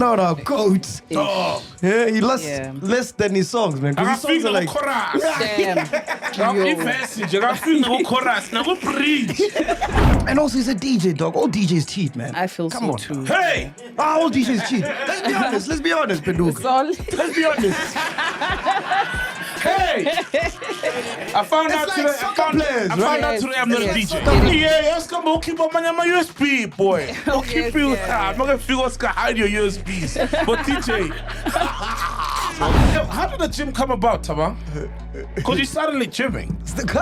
Not our coach. Dog. Yeah, he lost less than his songs, man. Because his songs are like... And also, he's a DJ, dog. All DJs cheat, man. I feel Come on, too. Hey! All DJs cheat. Let's be honest, Peduk. Let's be honest. Hey! I found out today. I found out today I'm not a DJ. Yeah, yes, come on, keep up my USB, boy. Don't keep you. I'm not gonna figure out how to hide your USBs. But DJ, how did the gym come about, Tama? Because you're suddenly gymming,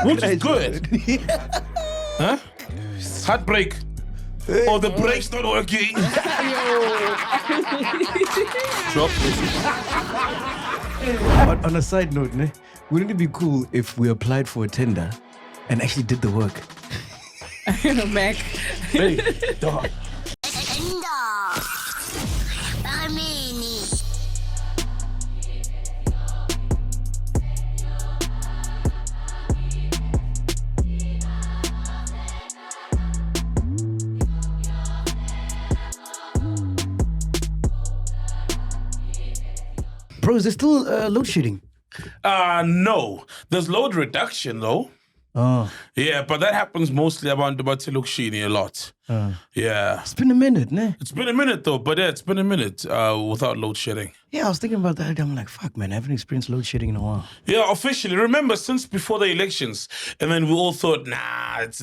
which is good. Huh? Heartbreak. Oh, the brake's not working. Drop this. But on a side note, wouldn't it be cool if we applied for a tender and actually did the work? Mac. Hey, dog. Bro, is there still load shedding? No. There's load reduction, though. Oh. Yeah, but that happens mostly around Tilukshini a lot. Yeah. It's been a minute, ne? It's been a minute, though. But yeah, it's been a minute without load shedding. Yeah, I was thinking about that. I'm like, fuck, man, I haven't experienced load shedding in a while. Yeah, officially. Remember, since before the elections, and then we all thought,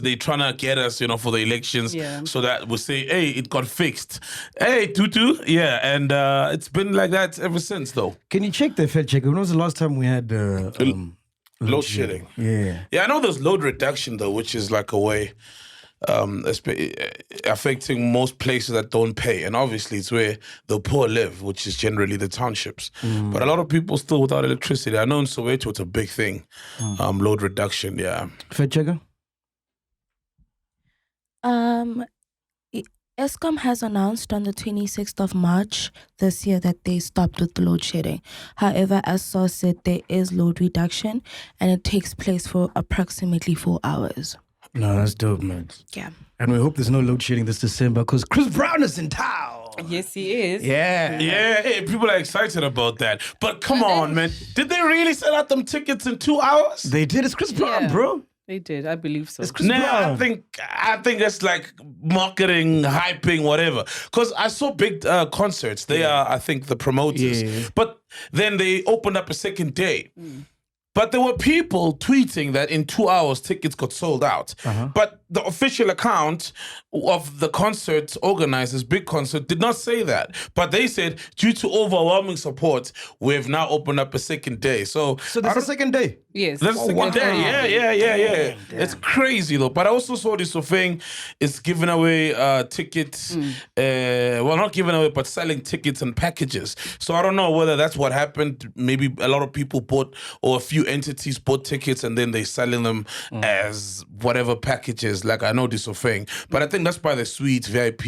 they trying to get us, for the elections, so that we say, hey, it got fixed. Hey, Tutu. Yeah, and it's been like that ever since, though. Can you check the fact checker? When was the last time we had load shedding? Yeah. Yeah, I know there's load reduction, though, which is like a way affecting most places that don't pay. And obviously it's where the poor live, which is generally the townships. But a lot of people still without electricity. I know in Soweto it's a big thing. Load reduction, yeah. Fact checker? Eskom has announced on the 26th of March this year that they stopped with the load shedding. However, as Saw said, there is load reduction and it takes place for approximately 4 hours. No, that's dope, man. Yeah. And we hope there's no load shedding this December because Chris Brown is in town. Yes, he is. Yeah. Yeah, hey, people are excited about that. But come on, man. Did they really sell out them tickets in 2 hours? They did. It's Chris Brown, bro. They did, I believe so. It's Chris Brown. I think it's like marketing, hyping, whatever. Because I saw big concerts. They are, I think, the promoters. Yeah. But then they opened up a second day. But there were people tweeting that in 2 hours tickets got sold out. But the official account of the concert organizers, big concert, did not say that. But they said, due to overwhelming support, we've now opened up a second day. So there's a second day? Yes. There's a second day. Yeah. Damn. It's crazy, though. But I also saw this thing is giving away tickets. Well, not giving away, but selling tickets and packages. So I don't know whether that's what happened. Maybe a lot of people bought, or a few entities bought tickets and then they're selling them as whatever packages. Like I know this thing, but I think that's by the suite VIP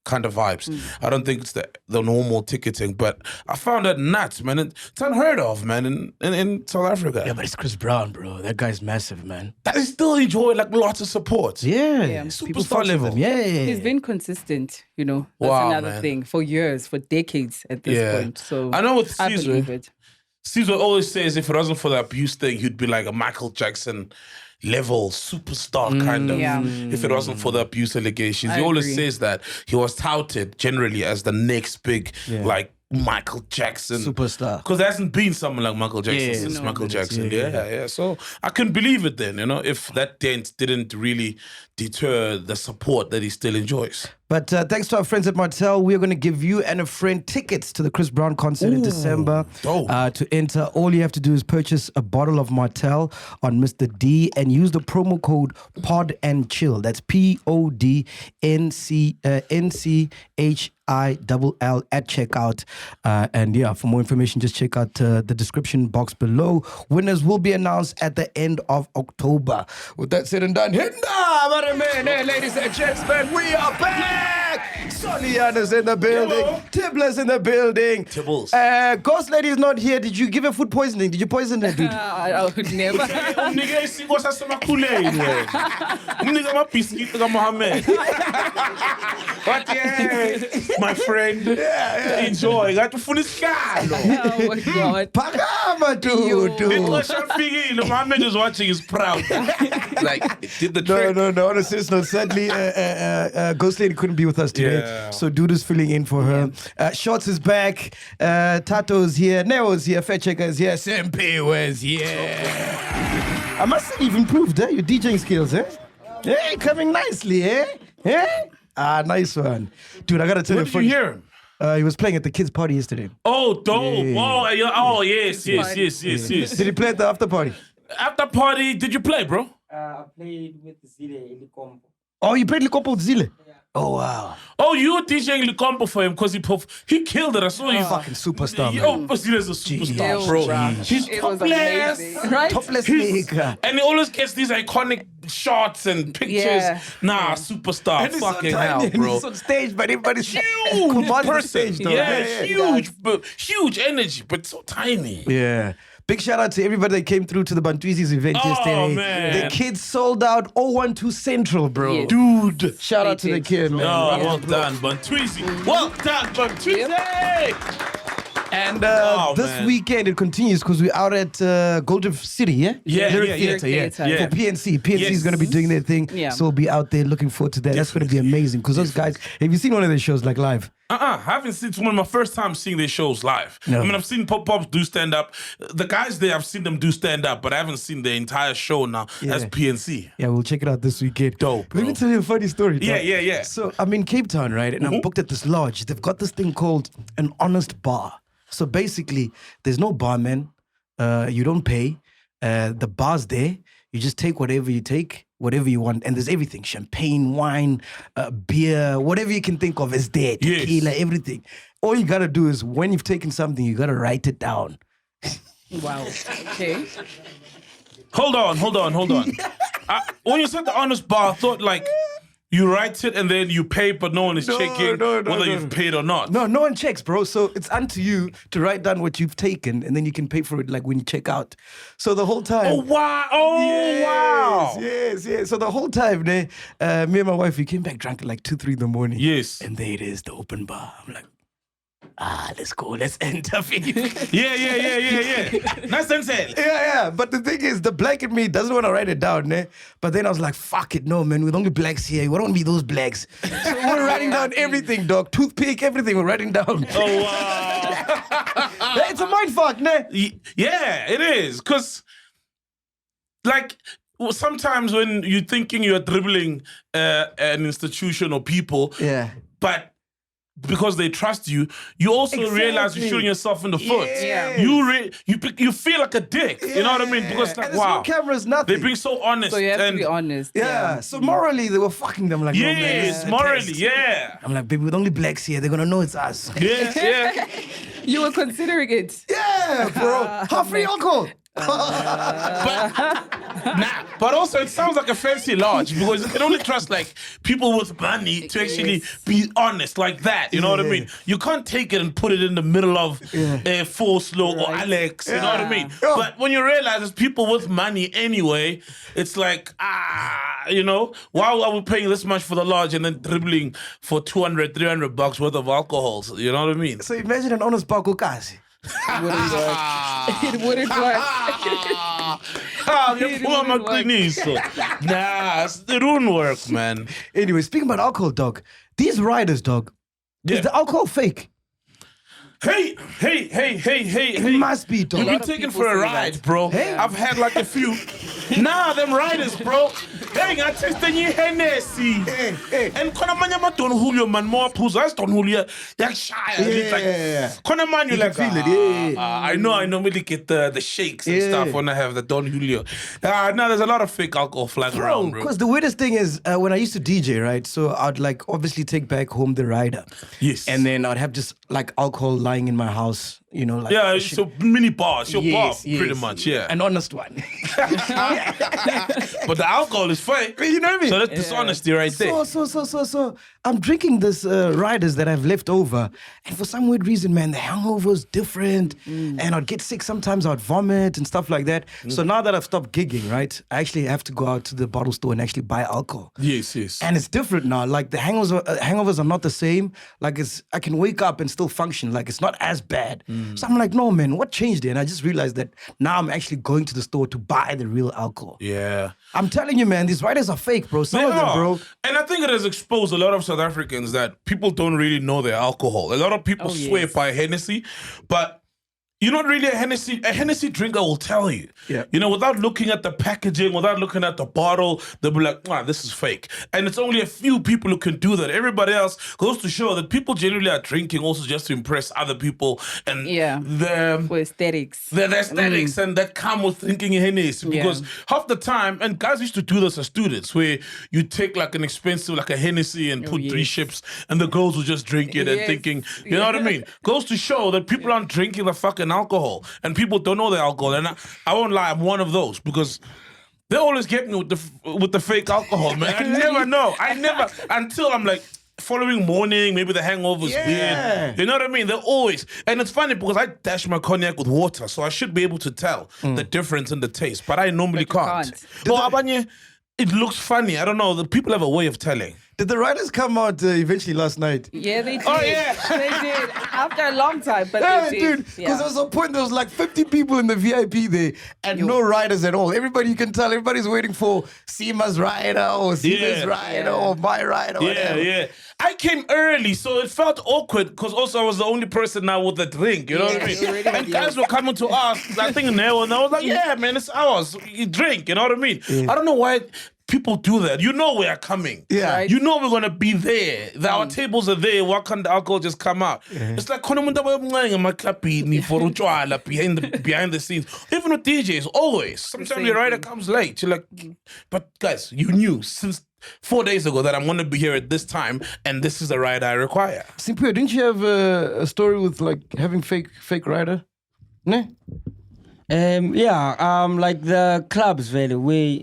kind of vibes. I don't think it's the normal ticketing, but I found that nuts, man. It's unheard of, man, in South Africa. Yeah, but it's Chris Brown, bro. That guy's massive, man. That is still enjoying like lots of support. Yeah. People follow him. Yeah. He's been consistent, That's another thing. For years, for decades at this point. So I know with I believe it. Caesar always says if it wasn't for the abuse thing, he'd be like a Michael Jackson level superstar kind of. If it wasn't for the abuse allegations, he always says that he was touted generally as the next big like Michael Jackson superstar, because there hasn't been someone like Michael Jackson since Michael Jackson. Yeah. So I can believe it then, if that dent didn't really deter the support that he still enjoys. But thanks to our friends at Martell, we are going to give you and a friend tickets to the Chris Brown concert in December. To enter, all you have to do is purchase a bottle of Martell on Mr. D and use the promo code POD and Chill. That's PODNCHILL at checkout. And for more information, just check out the description box below. Winners will be announced at the end of October. With that said and done, ladies and gentlemen, we are back. Soliana's in the building. Tibbler's in the building. Tibbles. Ghost Lady's not here. Did you give her food poisoning? Did you poison her, dude? I would never. But yeah, my friend, enjoy. Got to finish Oh my God. Phakama, dude. Mohammed is watching, is proud. Like, did the trick. No. On a serious note, sadly, Ghost Lady couldn't be with us today. Yeah. So Dude is filling in for her. Shorts is back. Tato's here. Neo's here. Fat Checker is here. Sempe was here. I must say you've improved, eh? Your DJing skills, eh? Hey, coming nicely, eh? Eh? Nice one. Dude, I gotta tell you. What did you hear him? He was playing at the kids' party yesterday. Oh, dope. Yeah. Oh, yes. Did he play at the after party? After party, did you play, bro? I played with Zile in the combo. Oh, you played Likompo with Zile? Yeah. Oh, wow. Oh, you were DJing the combo for him because he killed it. I saw you. Fucking superstar, man. Yo, Zile's a superstar, bro. He's It was topless. amazing. Right? Topless He's- nigga. And he always gets these iconic shots and pictures. Yeah. Nah, superstar. And he's so Fucking tiny, hell, and bro. he's on stage, but everybody's Huge commanding the person. stage, though. Yeah, huge energy, but so tiny. Yeah. Big shout out to everybody that came through to the Bantwisi's event Oh, yesterday. man. The kids sold out 012 Central, bro. Yes. Dude. Shout out to the They kid, man. Oh, well done, Bantwisi. Well done, Bantwisi. And this man. weekend it continues because we're out at Golden City, yeah? Yeah, Lyric yeah, Theatre, yeah. Theatre. Yeah. For PNC. PNC is going to be doing their thing. Yeah. So we'll be out there looking forward to that. That's going to be amazing because those guys, have you seen one of their shows like live? I haven't seen. It's one of my first time seeing their shows live. No. I mean, I've seen Pops do stand up. The guys there, I've seen them do stand up, but I haven't seen the entire show now as PNC. Yeah, we'll check it out this weekend. Dope, Let me bro. tell you a funny story. Yeah, dog. yeah. So I'm in Cape Town, right? And I'm booked at this lodge. They've got this thing called an honest bar. So basically, there's no barman. You don't pay. The bar's there. You just take whatever you take, whatever you want. And there's everything. Champagne, wine, beer, whatever you can think of is there. Yes. Tequila, everything. All you got to do is when you've taken something, you got to write it down. Wow. Okay. Hold on. When you said the honest bar, I thought like you write it and then you pay, but no one is checking whether you've paid or not. No one checks, bro. So it's unto you to write down what you've taken, and then you can pay for it like when you check out. So the whole time. Oh wow! Wow! Yes. So the whole time, me and my wife, we came back drunk at like 2-3 in the morning. Yes. And there it is, the open bar. I'm like, let's go, let's enter. Yeah. Nice and said. Yeah. But the thing is, the black in me doesn't want to write it down, ne? But then I was like, fuck it, no, man. With only blacks here, we don't want to be those blacks. So we're writing down everything, dog. Toothpick, everything, we're writing down. Oh wow! It's a mind fuck, ne? Yeah, it is. Because, like, sometimes when you're thinking you're dribbling an institution or people, Yeah. but because they trust you, you also realize you're shooting yourself in the foot. Yeah. You feel like a dick. You know what I mean? Because like, and there's wow, no cameras, nothing. they're being so honest. So you have and to be honest. Yeah. So morally, they were fucking them like, no, man, yes, this is a morally, test. yeah. I'm like, baby, with only blacks here, they're gonna know it's us. Yeah. You were considering it. Yeah, bro. Half free alcohol. But also it sounds like a fancy lodge because you can only trust like people with money to actually be honest like that. You know what I mean? You can't take it and put it in the middle of Forslow or Alex. You know what I mean? Yeah. But when you realize it's people with money anyway, it's like why are we paying this much for the lodge and then dribbling for $200-300 worth of alcohols? You know what I mean? So imagine an honest Paco Kasi. It wouldn't work. It wouldn't work. It wouldn't work, man. Anyway, speaking about alcohol, dog, these riders, dog, Yeah. is the alcohol fake? Hey. It must be, dog. You've been of taken people for a say ride, that. bro. Hey. I've had like a few. Nah, them riders, bro. Hey, I tested you Hennessy. Hey. And Kona man yama Don Julio man more pools. I Don Julio. Like shy. It's Yeah. like Kona man you like can feel it, I know. I normally get the shakes and Yeah. stuff when I have the Don Julio. No, there's a lot of fake alcohol flying around, bro. Because the weirdest thing is when I used to DJ, right? So I'd like obviously take back home the rider. Yes. And then I'd have just like alcohol lying in my house You know, like Yeah, it's a mini bar. It's your bar, yes, pretty much, yeah. an honest one. But the alcohol is fake. You know what I mean? So that's dishonesty right there. So I'm drinking this riders that I've left over, and for some weird reason, man, the hangover is different, and I'd get sick sometimes. I'd vomit and stuff like that. So now that I've stopped gigging, right, I actually have to go out to the bottle store and actually buy alcohol. Yes. And it's different now. Like the hangovers are not the same. Like I can wake up and still function. Like it's not as bad. So I'm like, no, man, what changed there? And I just realized that now I'm actually going to the store to buy the real alcohol. Yeah. I'm telling you, man, these riders are fake, bro. Some They of them, are. bro. And I think it has exposed a lot of South Africans that people don't really know their alcohol. A lot of people swear by Hennessy, but you're not really a Hennessy drinker will tell you. Yeah. You know, without looking at the packaging, without looking at the bottle, they'll be like, this is fake. And it's only a few people who can do that. Everybody else goes to show that people generally are drinking also just to impress other people. And for aesthetics. the aesthetics and that come with drinking Hennessy. Because half the time, and guys used to do this as students, where you take like an expensive, like a Hennessy and put 3 ships, and the girls will just drink it and thinking, you know what I mean? Goes to show that people aren't drinking the fucking alcohol, and people don't know the alcohol. And I won't lie, I'm one of those, because they always get me with the fake alcohol, man. I never know. Until I'm like, following morning, maybe the hangover's weird. You know what I mean? They're always, and it's funny because I dash my cognac with water, so I should be able to tell the difference in the taste, but I normally can't. Well, Abanye, it looks funny. I don't know. The people have a way of telling. Did the riders come out eventually last night? Yeah, they did. Oh, yeah. They did. After a long time, but Yeah, they did. dude. Because there was a point, there was like 50 people in the VIP there and no riders at all. Everybody, you can tell, everybody's waiting for Seema's rider or Seema's rider or my rider or whatever. Yeah. I came early, so it felt awkward because also I was the only person now with a drink, you know what I mean? And guys were coming to us, I think now, and I was like, yeah, man, it's ours. You drink, you know what I mean? I don't know why people do that. You know we are coming. Yeah. Right. You know we're going to be there. Our tables are there. Why can't the alcohol just come out? It's like behind the scenes. Even with DJs, always. Sometimes your rider comes late. You're like, but guys, you knew since 4 days ago that I'm going to be here at this time, and this is the ride I require. Simpio, didn't you have a story with like having fake rider? No? Like the clubs, really, where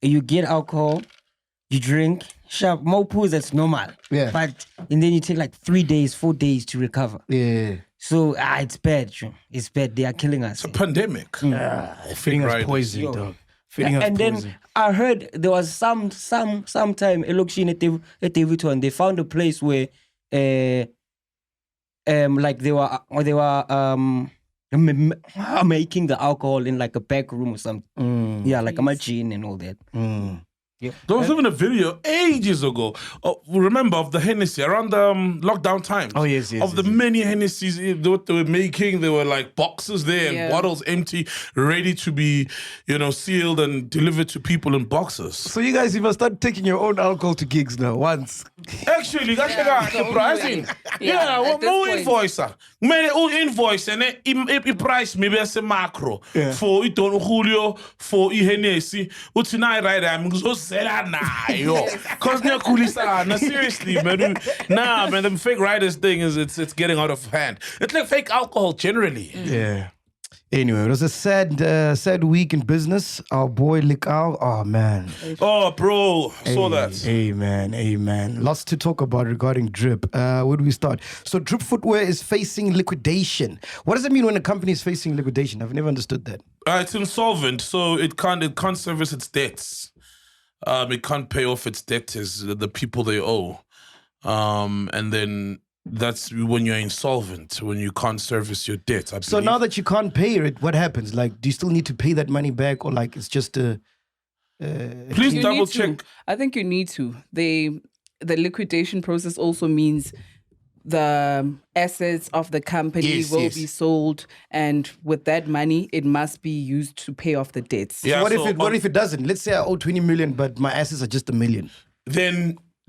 you get alcohol, you drink, sharp, more pools, that's normal. Yeah. But, and then you take like 3 days, 4 days to recover. Yeah. So, it's bad. It's bad. They are killing us. It's a pandemic. Feeding us Riders. poison, dog. Feeding us And poison. then I heard there was some time election at Davidton, they found a place where like they were making the alcohol in like a back room or something. Like a machine and all that. There was even a video ages ago, remember, of the Hennessy around the lockdown times. Oh, yes. Of the many Hennessy's they were making. There were like boxes there and bottles empty, ready to be, sealed and delivered to people in boxes. So you guys even start taking your own alcohol to gigs now, once. Actually, that's the pricing. No invoice. Invoice and it price maybe as a macro for it on Julio for Hennessy. What's in I right? I'm so seriously, man. Nah, man, the fake riders thing it's getting out of hand. It's like fake alcohol generally. Yeah. Anyway, it was a sad week in business. Our boy Likau, oh man. Oh, bro, saw that. Amen. Lots to talk about regarding Drip. Where do we start? So Drip FootWear is facing liquidation. What does it mean when a company is facing liquidation? I've never understood that. It's insolvent, so it can't service its debts. It can't pay off its debtors, the people they owe. And then that's when you're insolvent, when you can't service your debt. So now that you can't pay it, what happens? Like, do you still need to pay that money back, or like it's just a... Please double check. I think you need to. The liquidation process also means the assets of the company will be sold, and with that money, it must be used to pay off the debts. Yeah, so what if it doesn't? Let's say I owe 20 million, but my assets are just $1 million.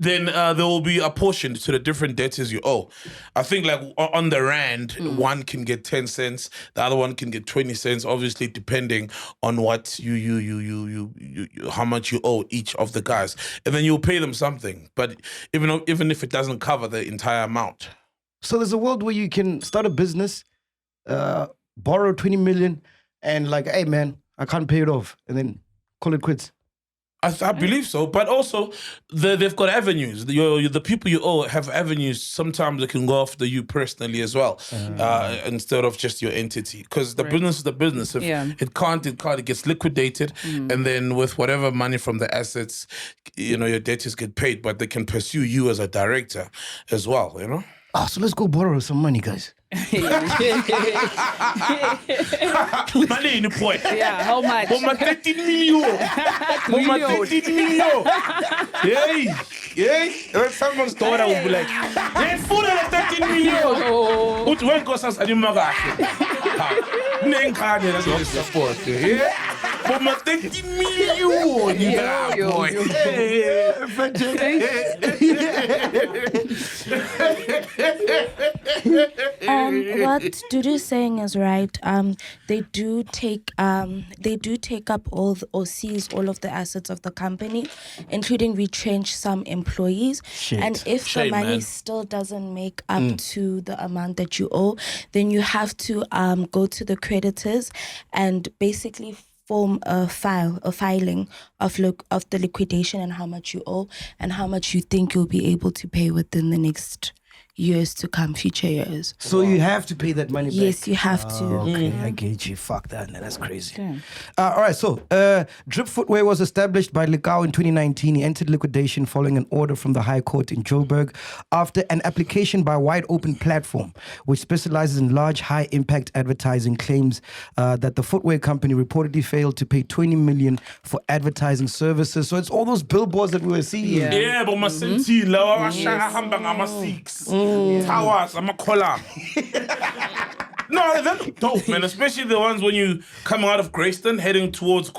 Then there will be apportioned to the different debtors you owe. I think like on the rand, one can get 10 cents, the other one can get 20 cents, obviously depending on what you how much you owe each of the guys. And then you'll pay them something, but even if it doesn't cover the entire amount. So there's a world where you can start a business borrow 20 million and like, hey man, I can't pay it off, and then call it quits? I believe so, but also they've got avenues. The people you owe have avenues. Sometimes they can go after you personally as well, instead of just your entity. Because the business is the business. If it can't, it gets liquidated, and then with whatever money from the assets, your debtors get paid. But they can pursue you as a director as well. Oh, so let's go borrow some money, guys. Money in the point. Yeah, how much? For my 13 million. For my 13 million. When someone's daughter will be like, hey, food at 13 million. When Nkosazana that's what support. For my 13 million. Boy. What Dudu's saying is right. They do take up all or seize all of the assets of the company, including retrench some employees. Shit. And if the money man. still doesn't make up to the amount that you owe, then you have to go to the creditors and basically form a filing of the liquidation and how much you owe and how much you think you'll be able to pay within the next years to come, future years. So you have to pay that money back? Yes, you have to. Okay, I get you. Fuck that, man. That's crazy. All right, so Drip Footwear was established by Lekau in 2019. He entered liquidation following an order from the High Court in Joburg after an application by Wide Open Platform, which specializes in large, high-impact advertising, claims that the footwear company reportedly failed to pay 20 million for advertising services. So it's all those billboards that we were seeing. Yeah, but my sentile, I'm 6. Towers, I'm a collar. No, they look dope, man. Especially the ones when you coming out of Grayston, heading towards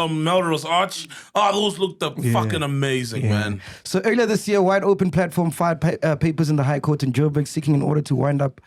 Melrose Arch. Oh, those looked fucking amazing, man. So earlier this year, Wide Open Platform filed papers in the High Court in Joburg seeking an order to wind up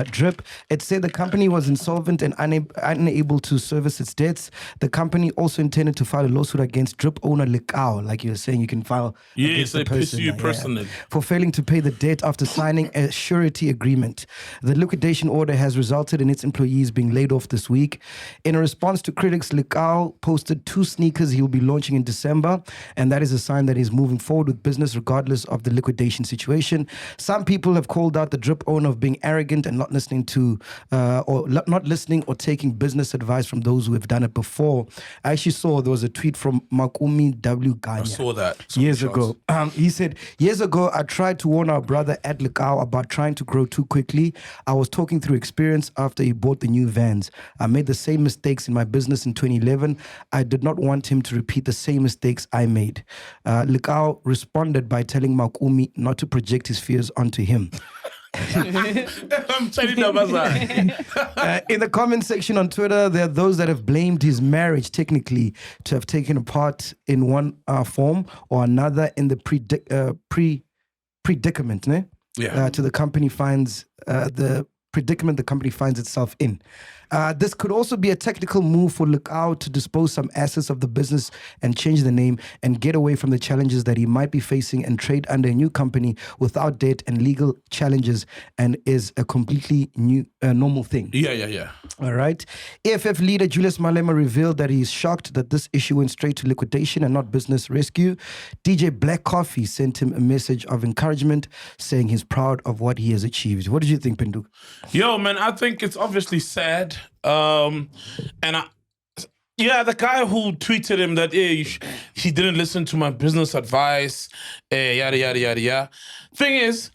Drip. It said the company was insolvent and unable to service its debts. The company also intended to file a lawsuit against Drip owner Lekau, like you were saying, you can file against they the person, pursue you personally. for failing to pay the debt after signing a surety agreement. The liquidation order has resulted in its employees being laid off this week. In a response to critics, Lekau posted 2 sneakers he will be launching in December, and that is a sign that he's moving forward with business regardless of the liquidation situation. Some people have called out the Drip owner of being arrogant and not listening or taking business advice from those who have done it before. I actually saw there was a tweet from Makumi W. Ganya. I saw that. Years ago. He said, years ago, I tried to warn our brother Ed Lekau about trying to grow too quickly. I was talking through experience after he bought the new vans. I made the same mistakes in my business in 2011. I did not want him to repeat the same mistakes I made. Lekau responded by telling Makumi not to project his fears onto him. I'm telling you, In the comment section on Twitter, there are those that have blamed his marriage technically to have taken a part in one form or another in the predicament, ne? To the company finds the predicament the company finds itself in. This could also be a technical move for Lekau to dispose some assets of the business and change the name and get away from the challenges that he might be facing and trade under a new company without debt and legal challenges, and is a completely new normal thing. Yeah. All right. EFF leader Julius Malema revealed that he is shocked that this issue went straight to liquidation and not business rescue. DJ Black Coffee sent him a message of encouragement, saying he's proud of what he has achieved. What did you think, Pendu? Yo, man, I think it's obviously sad. The guy who tweeted him that he didn't listen to my business advice, yada yada yada yada. Thing is,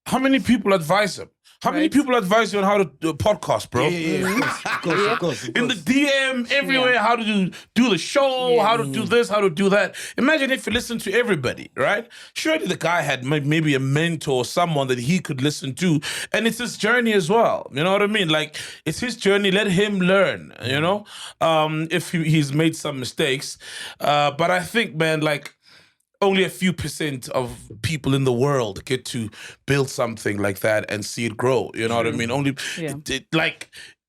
how many people advise him? How many people advise you on how to do a podcast, bro? Of course. In the DM, everywhere, how to do the show, how to do this, how to do that. Imagine if you listen to everybody, right? Surely the guy had maybe a mentor or someone that he could listen to. And it's his journey as well. You know what I mean? Like, it's his journey. Let him learn, you know? If he's made some mistakes. But I think, man, like, only a few % of people in the world get to build something like that and see it grow. You know what I mean?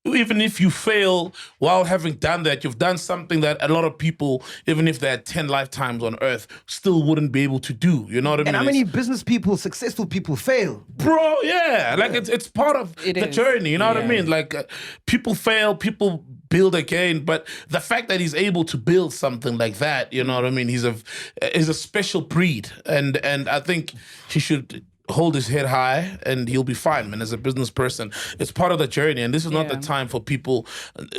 even if you fail while having done that, you've done something that a lot of people, even if they had 10 lifetimes on earth, still wouldn't be able to do. You know what I mean? And how many business people, successful people fail? Bro, yeah. Like it's part of the journey. You know what I mean? Like people fail, people build again, but the fact that he's able to build something like that, you know what I mean? He's a special breed, and I think he should hold his head high and he'll be fine, man. As a business person, it's part of the journey, and this is not the time for people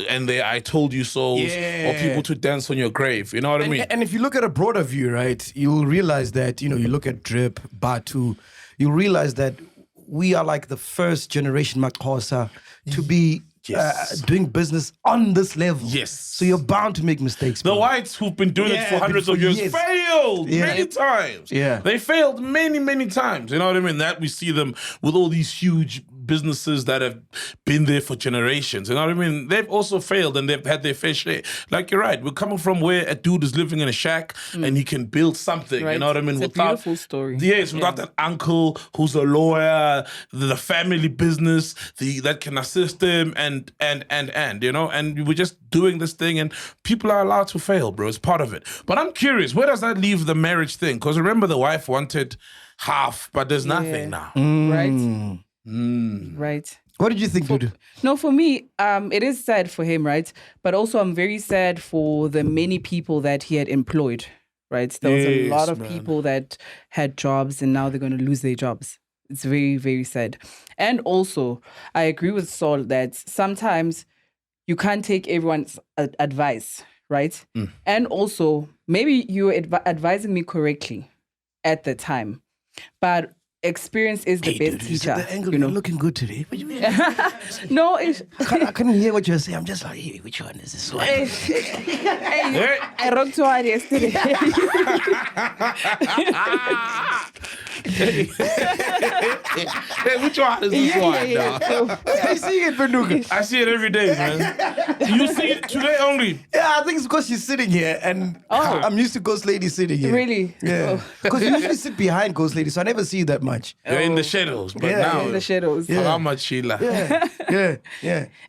and they I told you so, or people to dance on your grave. You know what I mean? And if you look at a broader view, right, you'll realize that, you look at Drip, Batu, you'll realize that we are like the first generation Makosa to be doing business on this level. Yes. So you're bound to make mistakes. The bro. whites who've been doing it for hundreds of years failed many times. Yeah. They failed many, many times. You know what I mean? That we see them with all these huge businesses that have been there for generations. You know what I mean? They've also failed and they've had their fair share. Like, you're right. We're coming from where a dude is living in a shack and he can build something. Right. You know what I mean? It's a beautiful story. Yes, without an uncle who's a lawyer, the family business that can assist him and you know, and we're just doing this thing and people are allowed to fail, bro. It's part of it. But I'm curious, where does that leave the marriage thing? Because remember, the wife wanted half, but there's nothing now. Right. Right. What did you think, Dudu? No, for me, it is sad for him, right? But also I'm very sad for the many people that he had employed, right? There was a lot of people that had jobs and now they're going to lose their jobs. It's very, very sad. And also, I agree with Saul that sometimes you can't take everyone's advice, right? And also, maybe you were advising me correctly at the time, but experience is the best teacher. The angle, you're looking good today. No, I couldn't hear what you were saying. I'm just like, hey, which one is this one? I rocked one yesterday. Hey, which one is this one? I see it, Benuga. I see it every day, man. You see it today only? Yeah, I think it's because she's sitting here and I'm used to Ghost Lady sitting here. Really? Yeah. Because you usually sit behind Ghost Lady, so I never see you that much. You're in the shadows, but now in the shadows. How much Sheila?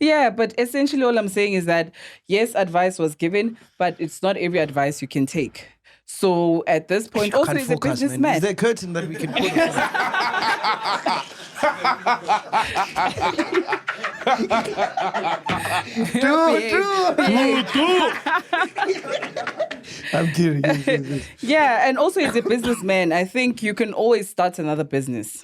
Yeah, but essentially all I'm saying is that yes, advice was given, but it's not every advice you can take. So at this point, also he's a businessman. Is there a curtain that we can put I'm kidding. Yeah, and also he's a businessman. I think you can always start another business.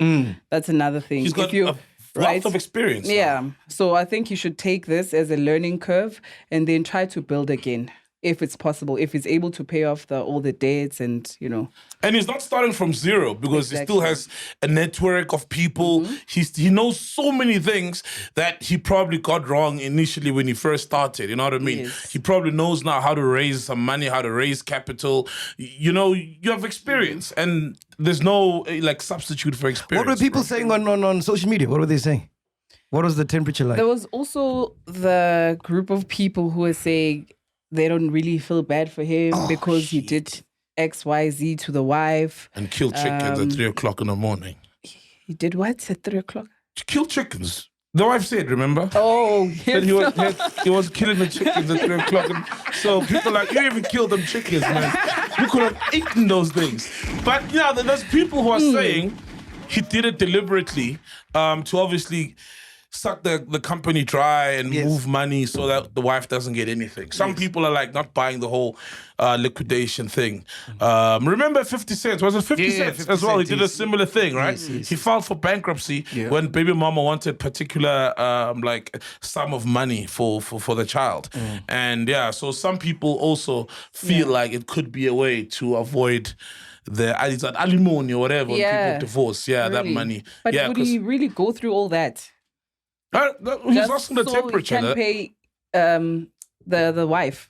That's another thing. He's got a wealth of experience. Yeah. So I think you should take this as a learning curve and then try to build again. If it's possible, if he's able to pay off all the debts and, you know. And he's not starting from zero because he still has a network of people. He knows so many things that he probably got wrong initially when he first started. You know what I mean? Yes. He probably knows now how to raise some money, how to raise capital. You know, you have experience and there's no substitute for experience. What were people saying on social media? What were they saying? What was the temperature like? There was also the group of people who were saying they don't really feel bad for him because he did X, Y, Z to the wife. And killed chickens at 3 o'clock in the morning. He did what at 3 o'clock? Kill chickens. The wife said, remember? Oh, yes. He was killing the chickens at 3 o'clock. And so people are like, you even killed them chickens, man. You could have eaten those things. But yeah, there's people who are saying he did it deliberately to obviously suck the company dry and move money so that the wife doesn't get anything. Some people are like not buying the whole liquidation thing. Remember 50 Cent? Was it 50 Cent 50 as well? Cent, He did a similar thing, right? Yes. He filed for bankruptcy when baby mama wanted particular sum of money for the child. And so some people also feel like it could be a way to avoid the alimony or whatever when people divorce. Yeah, really? That money. But would he really go through all that? He's asking the temperature. He can pay the wife.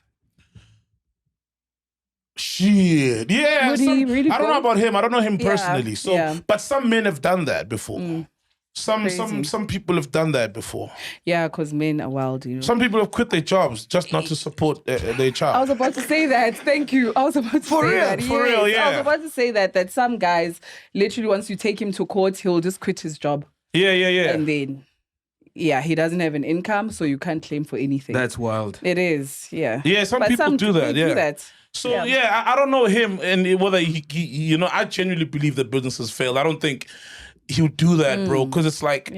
Shit. Yeah. Would he really I don't know about him. I don't know him personally. But some men have done that before. Some people have done that before. Yeah, because men are wild, you know. Some people have quit their jobs just not to support their child. I was about to say that. Thank you. I was about to say that. For real, yeah. I was about to say that some guys, literally once you take him to court, he'll just quit his job. Yeah. And then he doesn't have an income, so you can't claim for anything. That's wild. It is, yeah. Yeah, some But people do that. they Yeah. do that. So I don't know him and whether he you know, I genuinely believe that businesses fail. I don't think he would do that, bro, because it's like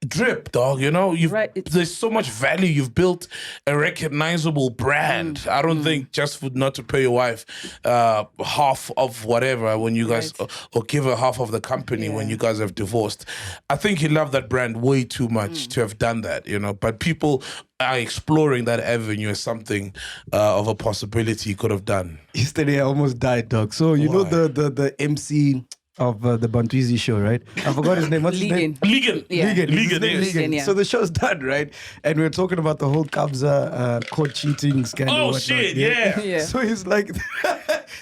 drip, dog. You know, there's so much value. You've built a recognizable brand. I don't think just for not to pay your wife half of whatever when you guys or give her half of the company when you guys have divorced. I think he loved that brand way too much to have done that. You know, but people are exploring that avenue as something of a possibility he could have done. Yesterday I almost died, dog. So you know the MC of the Bantwizi show, right? I forgot his name. What's his name? Legan. Legan. Yeah. So the show's done, right? And we're talking about the whole Kabza court cheating scandal. Oh, whatnot, shit, yeah. So he's like,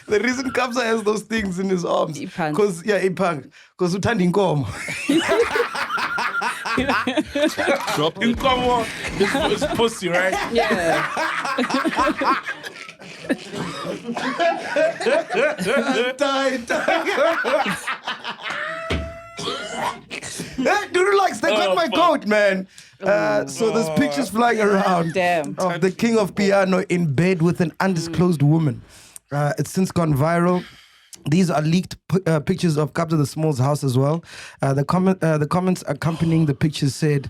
the reason Kabza has those things in his arms, because because utandi inkomo. Inkomo is pussy, right? Yeah. Dude, relax. They got my coat, man. So there's pictures flying around of the king of piano in bed with an undisclosed woman. It's since gone viral. These are leaked pictures of Kabza the Small's house as well. The comments accompanying the pictures said,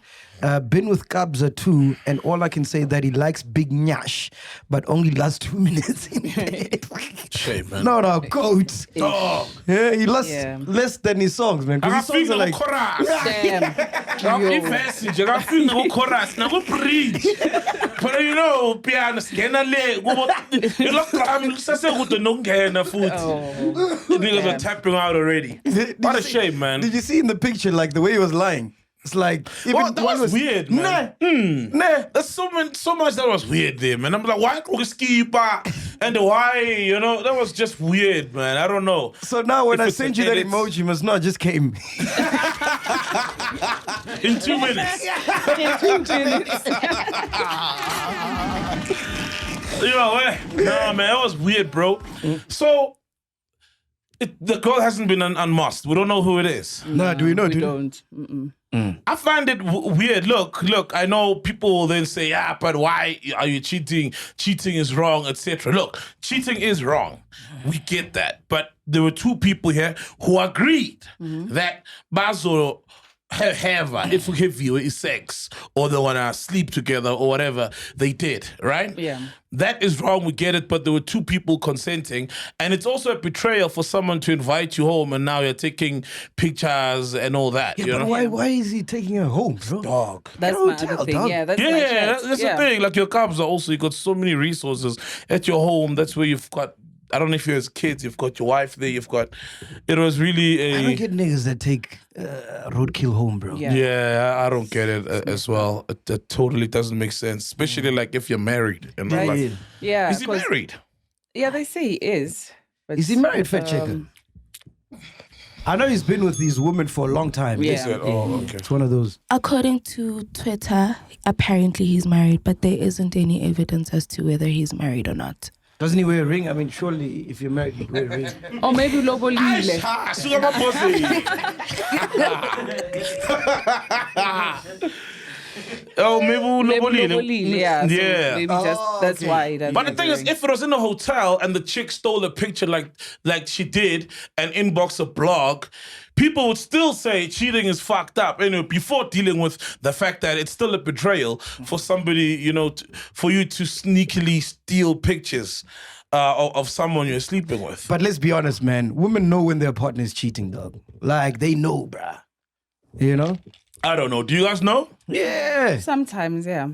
been with Kabza too, and all I can say that he likes big nyash, but only lasts 2 minutes in bed. Shame, man. Not our coat. Yeah, he lasts less than his songs, man. Because his songs are like... But you know, piano niggas are tapping out already. What a shame, man. Did you see in the picture, like, the way he was lying? It's like... That was weird, man. There's so much that was weird there, man. I'm like, why bar and why, you know, that was just weird, man. I don't know. So now when I send you that emoji, you must not just came. In 2 minutes. No, man, that was weird, bro. So, the girl hasn't been unmasked. We don't know who it is. No, do we know? We don't. I find it weird. Look, I know people will then say, but why are you cheating? Cheating is wrong, etc. Look, cheating is wrong. We get that. But there were two people here who agreed that Bazo have if we give you is sex or they want to sleep together or whatever they did, right? Yeah. That is wrong, we get it, but there were two people consenting. And it's also a betrayal for someone to invite you home and now you're taking pictures and all that. Yeah, you but know? why is he taking her home, bro? Dog. That's my other thing. dog. Yeah, that's my chat. That's the thing. Like your Kabza also, you got so many resources at your home. That's where you've got, I don't know if you as kids, you've got your wife there, it was really I don't get niggas that take roadkill home, bro. Yeah, I don't get it as well. It totally doesn't make sense, especially like if you're married. And Right. like, Yeah. is he married? Yeah, they say he is. But, Is he married, fat checker? I know he's been with these women for a long time. Yeah. Is it? Oh, okay. It's one of those. According to Twitter, apparently he's married, but there isn't any evidence as to whether he's married or not. Doesn't he wear a ring? I mean, surely if you're married, you wear a ring. Or maybe Lobolile. Sugar my pussy. Oh, maybe Lobolile. Yeah. So Yeah. maybe just that's why. But the thing is, if it was in a hotel and the chick stole a picture like she did and inbox a blog, people would still say cheating is fucked up. Anyway, before dealing with the fact that it's still a betrayal for somebody, you know, for you to sneakily steal pictures of someone you're sleeping with. But let's be honest, man. Women know when their partner is cheating, dog. Like, they know, bruh. You know? I don't know. Do you guys know? Yeah. Sometimes, yeah.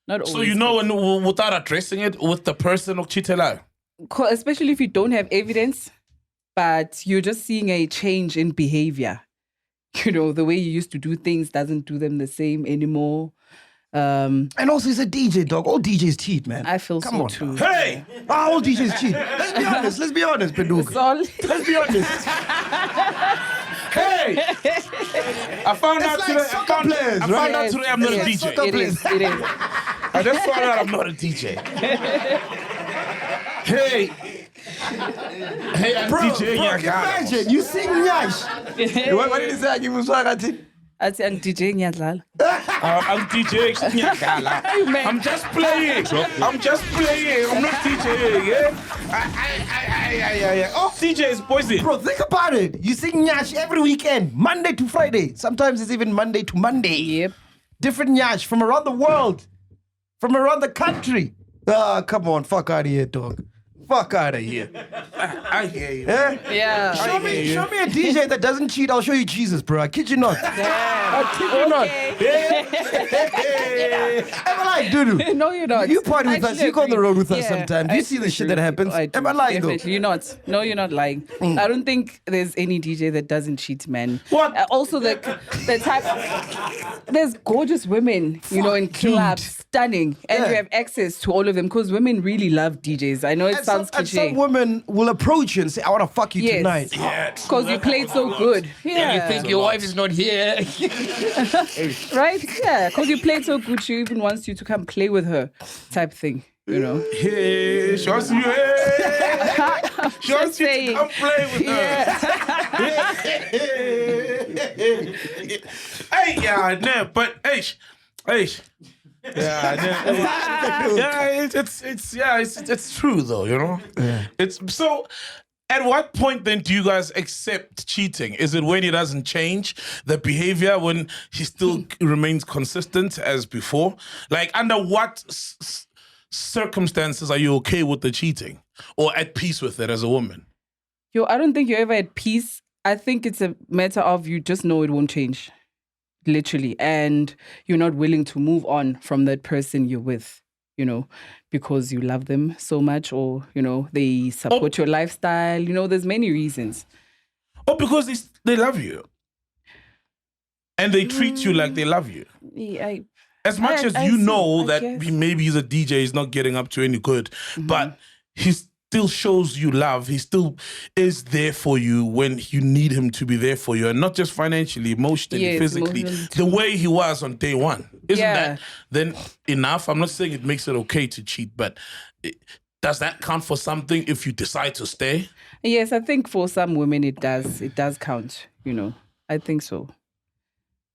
Not always. So you know when, without addressing it with the person of cheating? Especially if you don't have evidence, but you're just seeing a change in behavior. You know, the way you used to do things doesn't do them the same anymore. And also, he's a DJ, dog. All DJs cheat, man. I feel Come so on, too. Hey! All DJs cheat. Let's be honest, Pedro. Sol. Let's be honest. Hey! I found out like today. soccer players, I right? found out today I'm not a It's DJ. soccer It is. I just found out I'm not a DJ. Hey, I'm Bro, DJ. imagine, you sing Nyash. What did he say? Give him swag, I think. Athi DJ ngiyadlala. I'm DJ. I'm just playing. I'm just playing. I'm not DJing. Yeah? Oh, DJ is poison. Bro, think about it. You sing Nyash every weekend, Monday to Friday. Sometimes it's even Monday to Monday. Yep. Different Nyash from around the world, from around the country. Ah, come on, fuck out of here, dog. Fuck out of here. I hear you. Yeah. Show me a DJ that doesn't cheat. I'll show you Jesus, bro. I kid you not. I kid you not. Am I lying, Dudu? No, you're not. You party with us. Actually, You go on the road with us yeah, sometimes. You see the shit that happens. Am I lying, though? Definitely. You're not. No, you're not lying. I don't think there's any DJ that doesn't cheat, man. What? Also, the type. There's gorgeous women, in clubs, stunning, and you have access to all of them because women really love DJs. I know it sounds And cliche. some women will approach you and say, I want to fuck you Yes. tonight. Because you played so good. Yeah. You think your wife is not here? Right? Yeah. Because you played so good, she even wants you to come play with her, type thing. Hey, she wants you. She wants you to come play with her. Hey, yeah, no, but hey. It's true though, It's so. At what point then do you guys accept cheating? Is it when he doesn't change the behavior, when he still remains consistent as before? Like, under what circumstances are you okay with the cheating or at peace with it as a woman? I don't think you're ever at peace. I think it's a matter of you just know it won't change. Literally, and you're not willing to move on from that person you're with, because you love them so much, or they support your lifestyle. There's many reasons. Oh, because they love you, and they treat you like they love you. As much as you know that maybe he's a DJ, he's not getting up to any good, but he's still shows you love. He still is there for you when you need him to be there for you, and not just financially, emotionally, physically, the way he was on day one. Isn't that then enough? I'm not saying it makes it okay to cheat, but does that count for something if you decide to stay? Yes, I think for some women it does. It does count, I think so.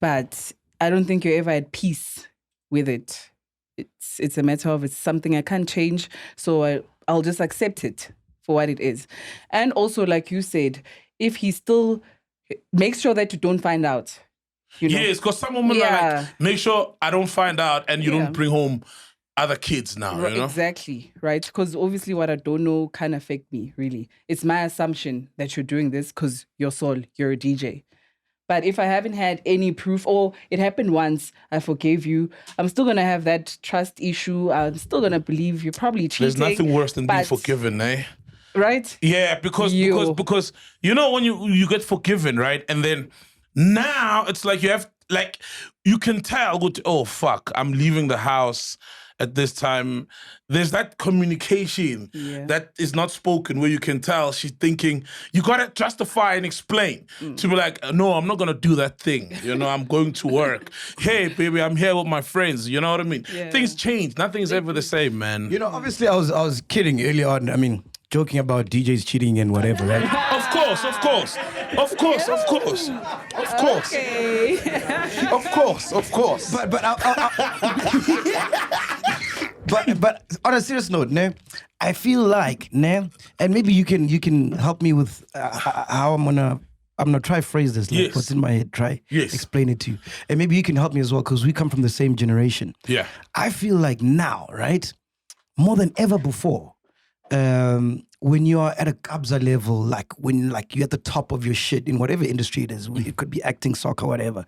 But I don't think you're ever at peace with it. It's a matter of, it's something I can't change, so I'll just accept it for what it is. And also, like you said, if he still makes sure that you don't find out. Yes, because some women are like, make sure I don't find out and you don't bring home other kids now, Exactly, right? Because obviously what I don't know can affect me, really. It's my assumption that you're doing this because you're a DJ. But if I haven't had any proof, or it happened once, I forgave you, I'm still going to have that trust issue. I'm still going to believe you're probably cheating. There's nothing worse than being forgiven, eh? Right? Yeah, because when you get forgiven, right? And then now it's like you can tell, oh, fuck, I'm leaving the house at this time. There's that communication that is not spoken, where you can tell she's thinking, you got to justify and explain to be like, no, I'm not going to do that thing. I'm going to work. Hey, baby, I'm here with my friends. You know what I mean? Yeah. Things change. Nothing's ever the same, man. Obviously I was kidding earlier on. I mean, joking about DJs cheating and whatever, right? Of course. Okay. Of course. But on a serious note, I feel like, and maybe you can help me with how I'm gonna try phrase this. Like, what's in my head? Try explain it to you, and maybe you can help me as well, because we come from the same generation. Yeah, I feel like now, right, more than ever before. When you're at a Kabza level, when you're at the top of your shit in whatever industry it is, it could be acting, soccer, whatever.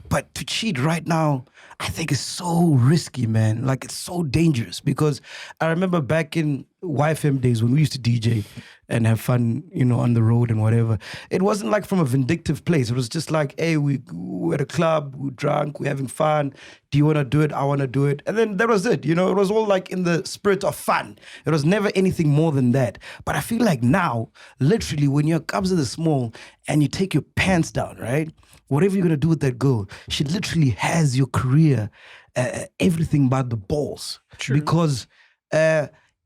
But to cheat right now, I think is so risky, man. It's so dangerous, because I remember back in YFM days when we used to DJ and have fun, on the road and whatever. It wasn't like from a vindictive place. It was just like, hey, we're at a club, we're drunk, we're having fun. Do you want to do it? I want to do it. And then that was it. It was all in the spirit of fun. It was never anything more than that. But I feel like now, literally, when you're Kabza the Small and you take your pants down, right? Whatever you're going to do with that girl, she literally has your career, everything by the balls. True. Because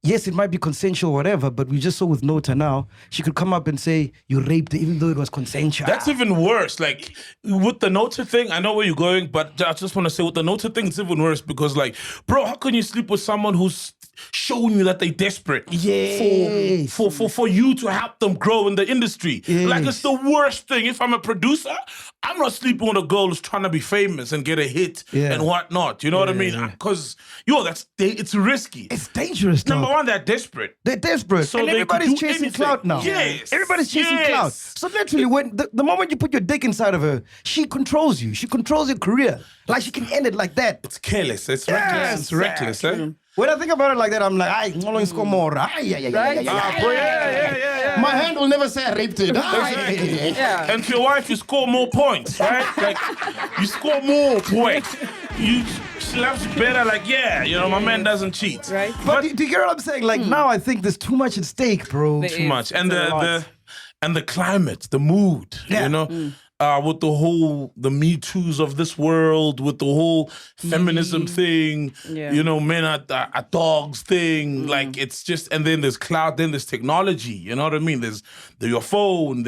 yes, it might be consensual, whatever, but we just saw with Nota now, she could come up and say you raped her, even though it was consensual. That's even worse. Like with the Nota thing, I know where you're going, but I just want to say with the Nota thing, it's even worse because, like, bro, how can you sleep with someone who's showing you that they're desperate for you to help them grow in the industry? Yes. Like, it's the worst thing. If I'm a producer, I'm not sleeping with a girl who's trying to be famous and get a hit and whatnot. You know what I mean? Because it's risky. It's dangerous, though. Number one, they're desperate. They're desperate. So and they everybody's could do chasing anything. clout now. Yes. Everybody's chasing Yes. clout. So literally, when the moment you put your dick inside of her, she controls you. She controls your career. Like, she can end it like that. It's careless. It's reckless. It's reckless. Eh? When I think about it like that, I'm like, I score more. Bro, yeah. My hand will never say I raped it. Yeah. And to your wife, you score more points, right? Like, you score more points. She loves you better, like, my man doesn't cheat. Right. But do you get what I'm saying? Like, now I think there's too much at stake, bro. There Too is. much. And It's a lot. the climate, the mood, Yeah. with the Me Too's of this world, with the whole feminism thing, men are dogs thing. Like, it's just, and then there's cloud, then there's technology, you know what I mean? There's your phone,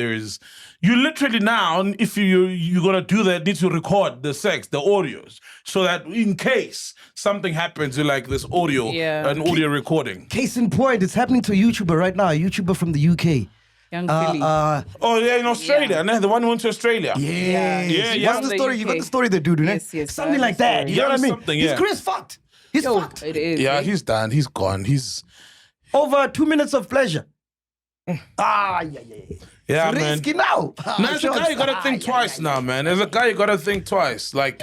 you literally now, if you're going to do that, need to record the sex, the audios, so that in case something happens, you like this audio, an audio recording. Case in point, it's happening to a YouTuber right now, a YouTuber from the UK. Young Philly. In Australia, the one who went to Australia. Yeah. What's the story? You got the story there, dude, Yes, something like that. You know what I mean? Something, His career's fucked. He's fucked. It is. Yeah, he's done. He's gone. He's Over 2 minutes of pleasure. Yeah, man. risky now. Now, as a guy, you gotta think twice now, man. As a guy, you gotta think twice. Like,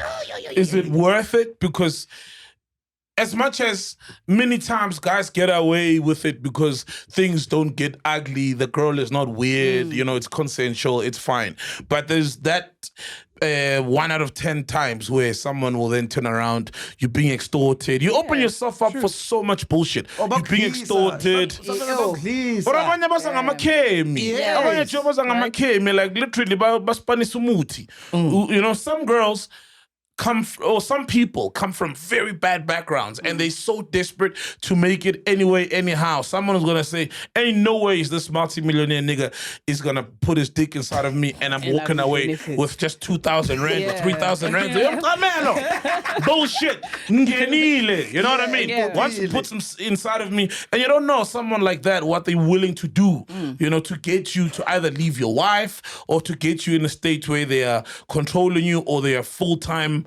is it worth it? Because as much as many times guys get away with it because things don't get ugly, the girl is not weird, it's consensual, it's fine. But there's that 1 out of 10 times where someone will then turn around, you're being extorted. You open yourself up for so much bullshit. You're being extorted. Please. But abanye basanga amakhemi. Abanye nje basanga amakhemi, like literally baspanisa umuthi. Some girls some people come from very bad backgrounds and they're so desperate to make it anyway, anyhow. Someone is gonna say, ain't no way is this multi-millionaire nigga is gonna put his dick inside of me and I'm walking away with just 2,000 rand or 3,000 rand. Bullshit. Ngenile. You know what I mean? Once he puts him inside of me, and you don't know someone like that, what they're willing to do, to get you to either leave your wife or to get you in a state where they are controlling you or they are full-time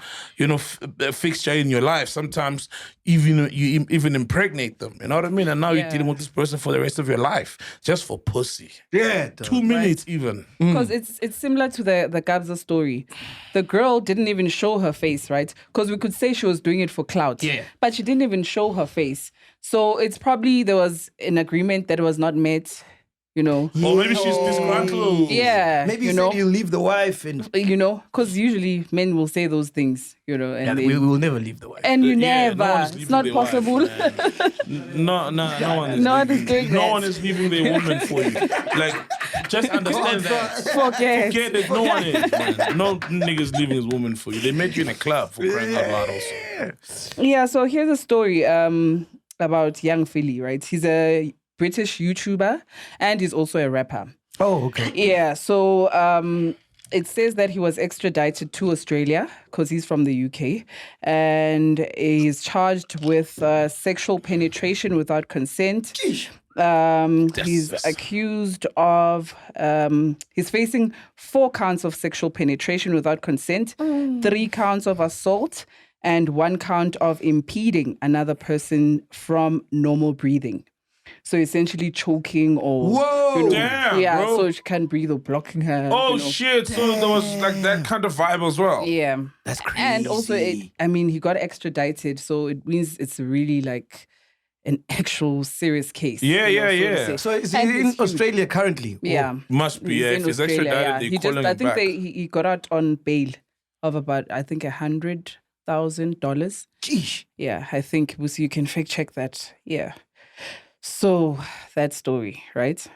fixture in your life. Sometimes you even impregnate them. You know what I mean? And now you're dealing with this person for the rest of your life just for pussy. Yeah. 2 minutes even. Because it's similar to the Kabza story. The girl didn't even show her face, right? Because we could say she was doing it for clout. Yeah. But she didn't even show her face. So it's probably there was an agreement that was not met. Or maybe she's disgruntled. Yeah. Maybe you said you leave the wife and... because usually men will say those things, and we will never leave the wife. and you Yeah, never. no one is It's leaving not their wife, possible. No one is. No one is doing No that. one is leaving their woman for you. Like, just understand that. Forget. Forget that no one is, man. No nigga's leaving his woman for you. They met you in a club for crying out loud also. Yeah, so here's a story about young Philly, right? He's a British YouTuber and he's also a rapper. Oh, okay. Yeah, so it says that he was extradited to Australia because he's from the UK and he's charged with sexual penetration without consent. He's accused of, he's facing 4 counts of sexual penetration without consent, 3 counts of assault, and 1 count of impeding another person from normal breathing. So essentially choking or... Whoa! Damn, bro. So she can't breathe or blocking her. Oh, shit. So there was like that kind of vibe as well. Yeah. That's crazy. And also, he got extradited, so it means it's really like an actual serious case. Yeah. to say. So is he And in it's huge. Australia currently? Yeah. Must be, yeah. in If he's Australia, extradited, they're calling I him think back. he got out on bail of about, I think, $100,000. Jeez. Yeah, I think you can fact check that. Yeah. So that story, right?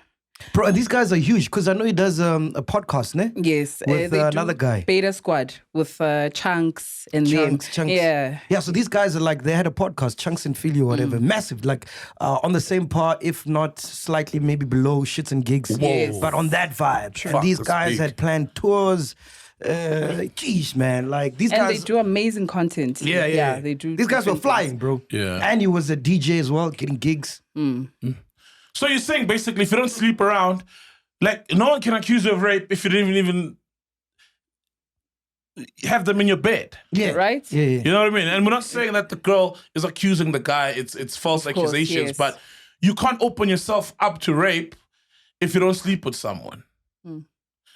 Bro, these guys are huge because I know he does a podcast, ne? Yes. With they do another guy. Beta Squad with Chunkz and them. Chunkz. Yeah. Yeah, so these guys are like, they had a podcast, Chunkz and Philly or whatever, massive, like on the same par, if not slightly maybe below Shits and Gigs. Yes. But on that vibe. Fuck, And these that's guys big. had planned tours. Geez, man, like these And guys. they do amazing content. Yeah. They do. These guys were different flying, things. bro. Yeah. And he was a DJ as well, getting gigs. So you're saying basically if you don't sleep around, like no one can accuse you of rape if you didn't even have them in your bed. Yeah. Right? Yeah. You know what I mean? And we're not saying that the girl is accusing the guy, it's false Of course, accusations, yes. but you can't open yourself up to rape if you don't sleep with someone.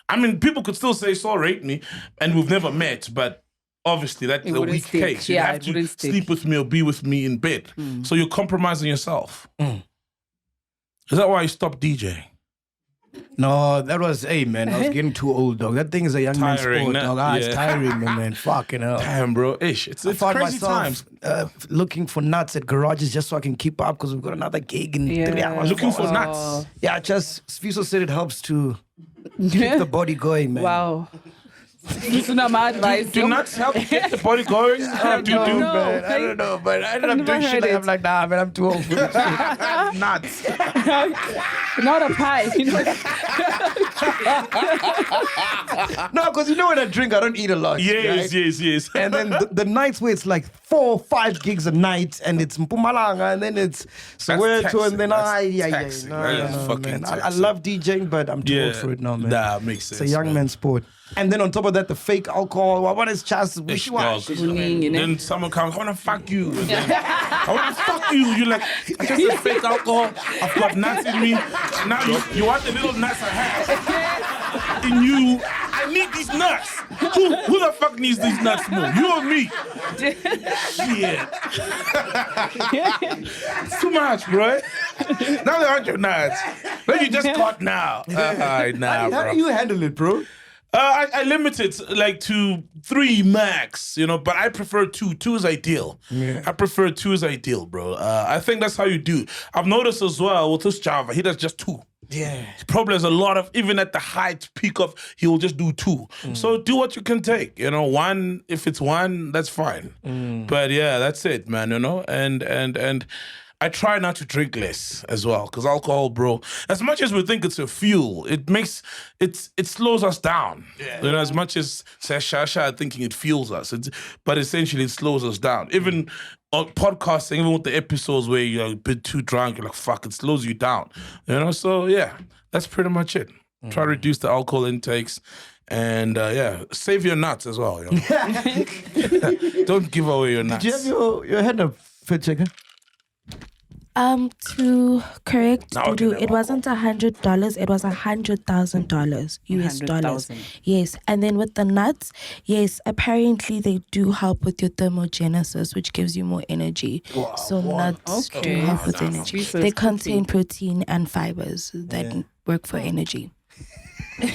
I mean, people could still say, Saul raped me, and we've never met, but obviously that's It a wouldn't weak stick. case. You Yeah, have it to wouldn't stick. sleep with me or be with me in bed. So you're compromising yourself. Is that why you stopped DJing? No, that was, hey, man, I was getting too old, dog. That thing is a young man's Tiring, sport, nah, dog. It's yeah. tiring, man. Fucking hell. Damn, bro. Ish. It's I found crazy myself times. looking for nuts at garages just so I can keep up because we've got another gig in 3 hours. Looking for 4 hours. nuts. Yeah, just Sfiso said it helps to keep the body going, man. Wow. This is not my advice. Do nuts help get the body going? What do you do? no. Man, I don't know, but I ended up I've doing never shit. heard I'm it. like, nah, man, I'm too old for this shit. Nuts. Not a pie. You know? No, because you know when I drink, I don't eat a lot. Yes, right? yes. And then the nights where it's like 4 or 5 gigs a night, and it's Mpumalanga, and then it's Soweto, taxing. and then That's taxing. no, That is no, fucking man. I taxing. love DJing, but I'm too old for it now, man. Nah, makes sense. It's a young man's sport. And then on top of that, the fake alcohol. What is just wish wash? You know? Then someone comes, I want to fuck you. And then, I want to fuck you. You're like, I just a fake alcohol. I've got nuts in me. Now you want the little nuts I have in you. I need these nuts. Who the fuck needs these nuts more? You or me? Shit. It's too much, bro. Now they want your nuts. Then you just caught now. Nah, How bro. do you handle it, bro? I limit it like to 3 max, but I prefer 2. 2 is ideal. Yeah. I prefer 2 is ideal, bro. I think that's how you do. I've noticed as well with this Java, he does just 2. Yeah. He probably has a lot of, even at the height peak of, he will just do 2. So do what you can take. 1, if it's 1, that's fine. But yeah, that's it, man. And I try not to drink less as well, because alcohol, bro, as much as we think it's a fuel, it slows us down. Yeah. As much as Shasha thinking it fuels us, but essentially it slows us down. Even on podcasting, even with the episodes where you're a bit too drunk, you're like, fuck, it slows you down. So yeah, that's pretty much it. Try to reduce the alcohol intakes. And save your nuts as well. Don't give away your nuts. Did you have your hand up, fit checker? To correct No, Dudu, okay, it wasn't $100, it was $100,000 US dollars. 100,000. Yes, and then with the nuts, yes, apparently they do help with your thermogenesis, which gives you more energy. So nuts do Okay. help with energy. So They it's contain protein and fibers that work for energy.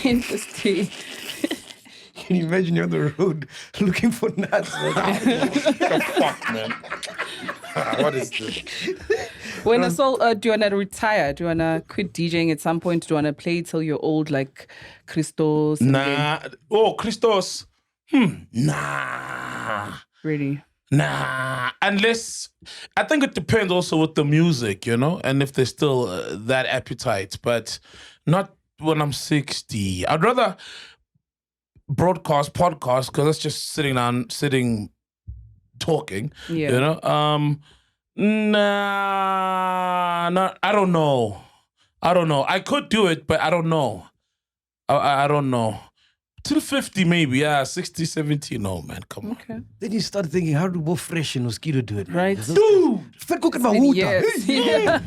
Interesting. Can you imagine you're on the road looking for nuts? Fuck, man. What is this? When do you want to retire? Do you want to quit DJing at some point? Do you want to play till you're old like Christos? and then- Nah. Oh, Christos. Nah. Really? Nah. Unless, I think it depends also with the music, and if there's still that appetite, but not when I'm 60. I'd rather podcast, because that's just sitting, talking, Yeah. Nah, I don't know. I could do it, but I don't know. I don't know. Till 50 maybe, 60, 70, no, man, come on. Okay. Then you start thinking, how do both Fresh and Mosquito do it? man? Right. Dude, fit cooking my hoota. Yes. Yeah.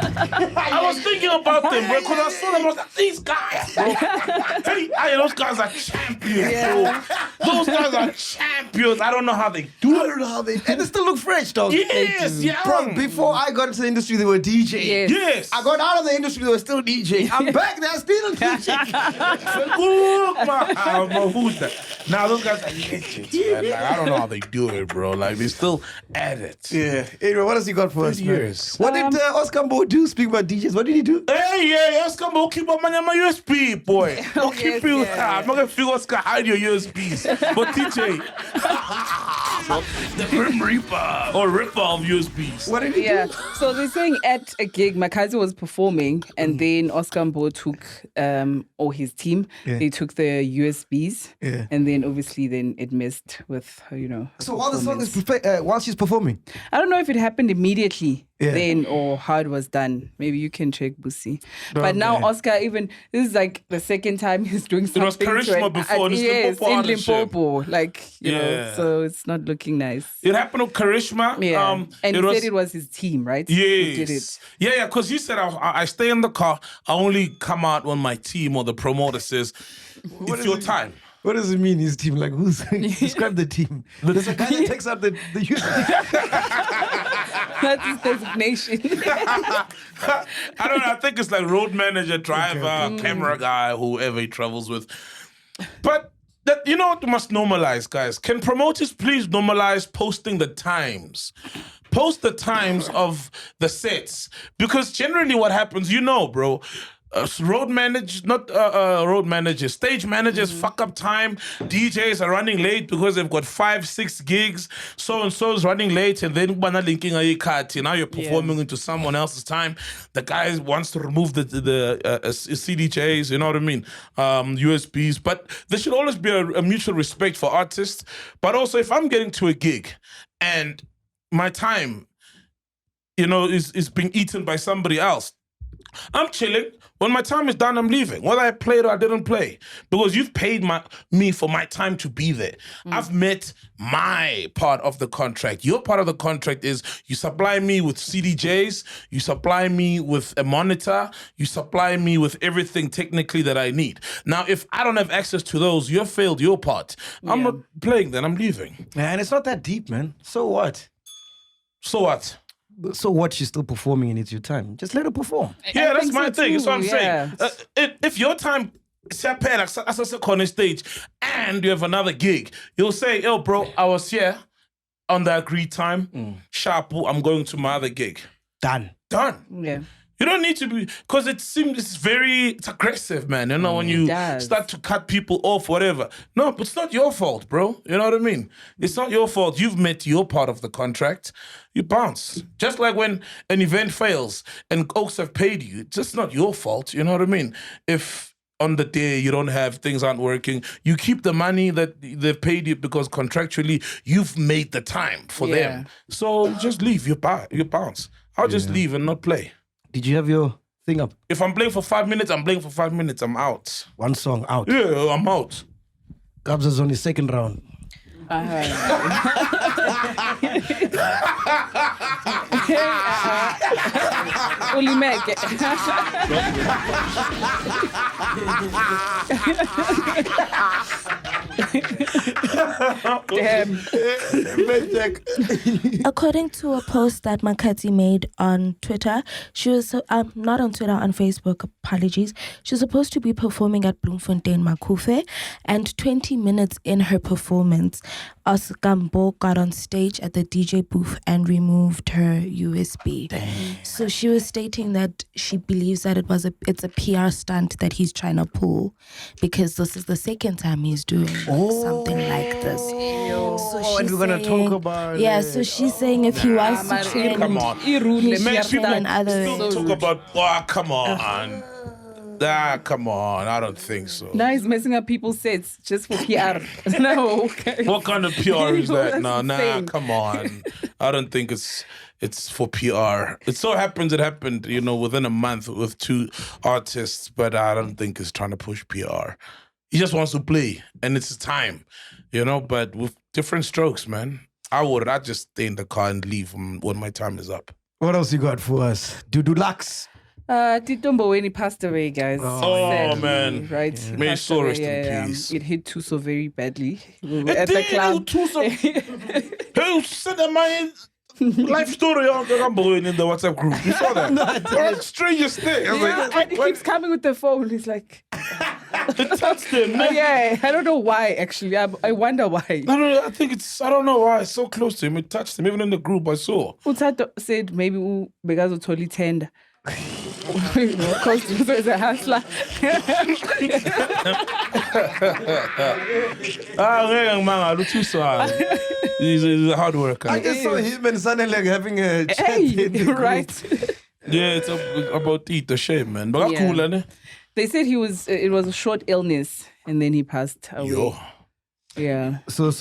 I was thinking about them, bro, because I saw them. I was like, these guys, bro. Hey, those guys are champions, bro. Those guys are champions. I don't know how they do I it. don't know how they... And they still look fresh, dog. Yes, yeah. Bro, before I got into the industry, they were DJing. Yes. Yes. I got out of the industry, they were still DJing. I'm back, they're still DJing. Look, man. Who's that? Now those guys are legends, man. Like, I don't know how they do it, bro. Like they still at it. Yeah. Anyway, what else you got for us, man? Years. What did Oscar Mbo do? Speak about DJs. What did he do? Hey, yeah, Oscar, we'll keep up my USB, boy. We'll keep you. I'm not gonna feel Oscar hide your USBs, but DJ, the Grim Reaper or Ripper of USBs. What did he Yeah. do? So they're saying at a gig, MacG was performing, and then Oscar Mbo took, or his team, they took the USBs, and then obviously then it messed with, So while the song is while she's performing, I don't know if it happened immediately then or how it was done. Maybe you can check Busi. But now Oscar, even this is like the second time he's doing something. It was Charisma before. Yes, in Limpopo. Like, you know, Yeah. so it's not looking nice. It happened with Charisma. Yeah. And he said it was his team, right? Who did Yes. it. Yeah, because he said, I stay in the car. I only come out when my team or the promoter says, it's your time. what does it mean? His team, like who's describe the team? There's a guy that takes out the That's his designation. I don't know. I think it's like road manager, driver, camera guy, whoever he travels with. But that, you know what we must normalize, guys? Can promoters please normalize posting the times? Post the times of the sets. Because generally what happens, bro, road managers, not road managers, stage managers fuck up time. DJs are running late because they've got 5-6 gigs. So and so is running late, and then when linking a cut, now you're performing into someone else's time. The guy wants to remove the CDJs, you know what I mean? USBs, but there should always be a mutual respect for artists. But also, if I'm getting to a gig and my time, is being eaten by somebody else, I'm chilling. When my time is done, I'm leaving. Whether I played or I didn't play. Because you've paid me for my time to be there. I've met my part of the contract. Your part of the contract is you supply me with CDJs, you supply me with a monitor, you supply me with everything technically that I need. Now, if I don't have access to those, you've failed your part. I'm not playing then, I'm leaving. Man, it's not that deep, man. So what? So what? So what? She's still performing and it's your time. Just let her perform. Yeah, that's think my so thing. That's too, what I'm yeah. saying. If your time as a corner stage and you have another gig, you'll say, yo, bro, I was here on the agreed time. Sharp, I'm going to my other gig. Done. Yeah. You don't need to be, because it's aggressive, man. When you start to cut people off, whatever. No, but it's not your fault, bro. You know what I mean? It's not your fault. You've met your part of the contract. You bounce. Just like when an event fails and Oaks have paid you, it's just not your fault. You know what I mean? If on the day you don't have, things aren't working, you keep the money that they've paid you because contractually you've made the time for them. So just leave. You bounce. I'll just leave and not play. Did you have your thing up? If I'm playing for 5 minutes, I'm playing for 5 minutes. I'm out. One song out. Yeah, I'm out. Kabza's on his second round. Only Meg. Damn. According to a post that MacG made on Twitter, she was not on Twitter, on Facebook, apologies. She was supposed to be performing at Bloemfontein Makufe, and 20 minutes in her performance, Oscar Mbo got on stage at the DJ booth and removed her USB. Dang. So she was stating that she believes that it's a PR stunt that he's trying to pull, because this is the second time he's doing something like this. So she's and we're gonna talk about it. so she's saying if he wants to trend, Come on. he Man, should people in other still talk about, come on. Come on. I don't think so. Now he's messing up people's sets just for PR. No, okay. What kind of PR is that? That's insane. Come on. I don't think it's for PR. It so happens it happened, within a month with 2 artists, but I don't think it's trying to push PR. He just wants to play, and it's his time, but with different strokes, man. I'd just stay in the car and leave when my time is up. What else you got for us? Dudulax. Tito Mboweni passed away, guys. Sadly, man. Right? Yeah. May so rest in peace. It hit Tuso very badly. We were It at the did, club. Who said that my life story on Mboweni in the WhatsApp group? You saw that? Strangest thing. I was And he keeps coming with the phone. He's like, It touched him. Man. Yeah, I don't know why, actually. I wonder why. No, I think I don't know why. It's so close to him. It touched him. Even in the group, I saw. Uthato said maybe because of totally tender. Because he's a hustler. He's a hard worker. I just saw him and Sanele having a chat. Hey, in the group. right. Yeah, it's about Tito, shame, man. But Yeah. cool, isn't it? They said it was a short illness and then he passed away. Yo. Yeah. So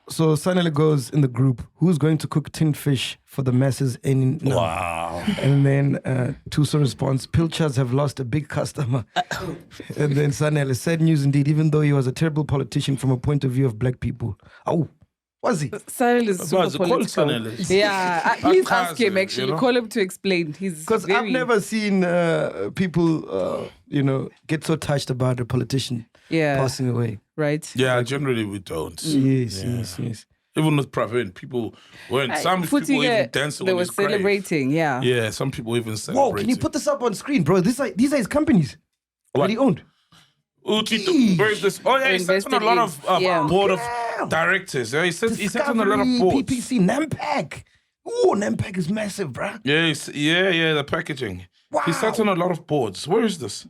Sanele goes in the group. Who's going to cook tinned fish for the masses? Wow. And then Tuso responds, Pilchards have lost a big customer. And then Sanele, sad news indeed, even though he was a terrible politician from a point of view of black people. Oh, was he? Sanel is super Call political. Sanel. Yeah, please ask him cousin, actually. you know? Call him to explain. He's Because I've never seen people, get so touched about a politician passing away. right. Yeah, generally we don't. Yes. Even with Pravin, people weren't. Some people Footing even it, dancing they on were his grave. celebrating, yeah. Yeah, some people even Whoa, celebrating. can you put this up on screen, bro? These are his companies What? that he owned. Tito, where is this? Oh yeah, he sits on a lot of board of directors. Yeah, he sits on a lot of boards. PPC, Nampag. Oh, Nampag is massive, bruh. Yeah, the packaging. Wow. He sat on a lot of boards. Where is this?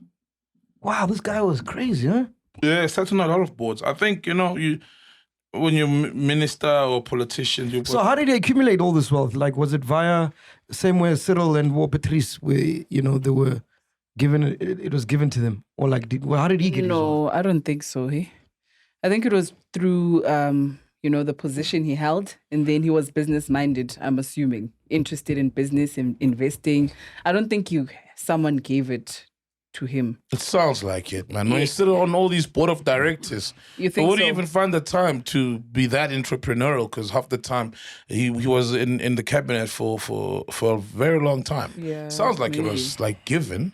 Wow, this guy was crazy, huh? Yeah, he sat on a lot of boards. I think, when you're minister or politician, you So how did he accumulate all this wealth? Like, was it via same way as Cyril and War Patrice, where they were given it was given to them, or like how did he get it? No, I don't think so. I think it was through the position he held, and then he was business minded. I'm assuming interested in business and investing. I don't think someone gave it to him. It sounds like it, man. When you sit on all these board of directors, You think would so? he even find the time to be that entrepreneurial? Because half the time he was in the cabinet for a very long time. Yeah, Sounds like maybe. it was like given.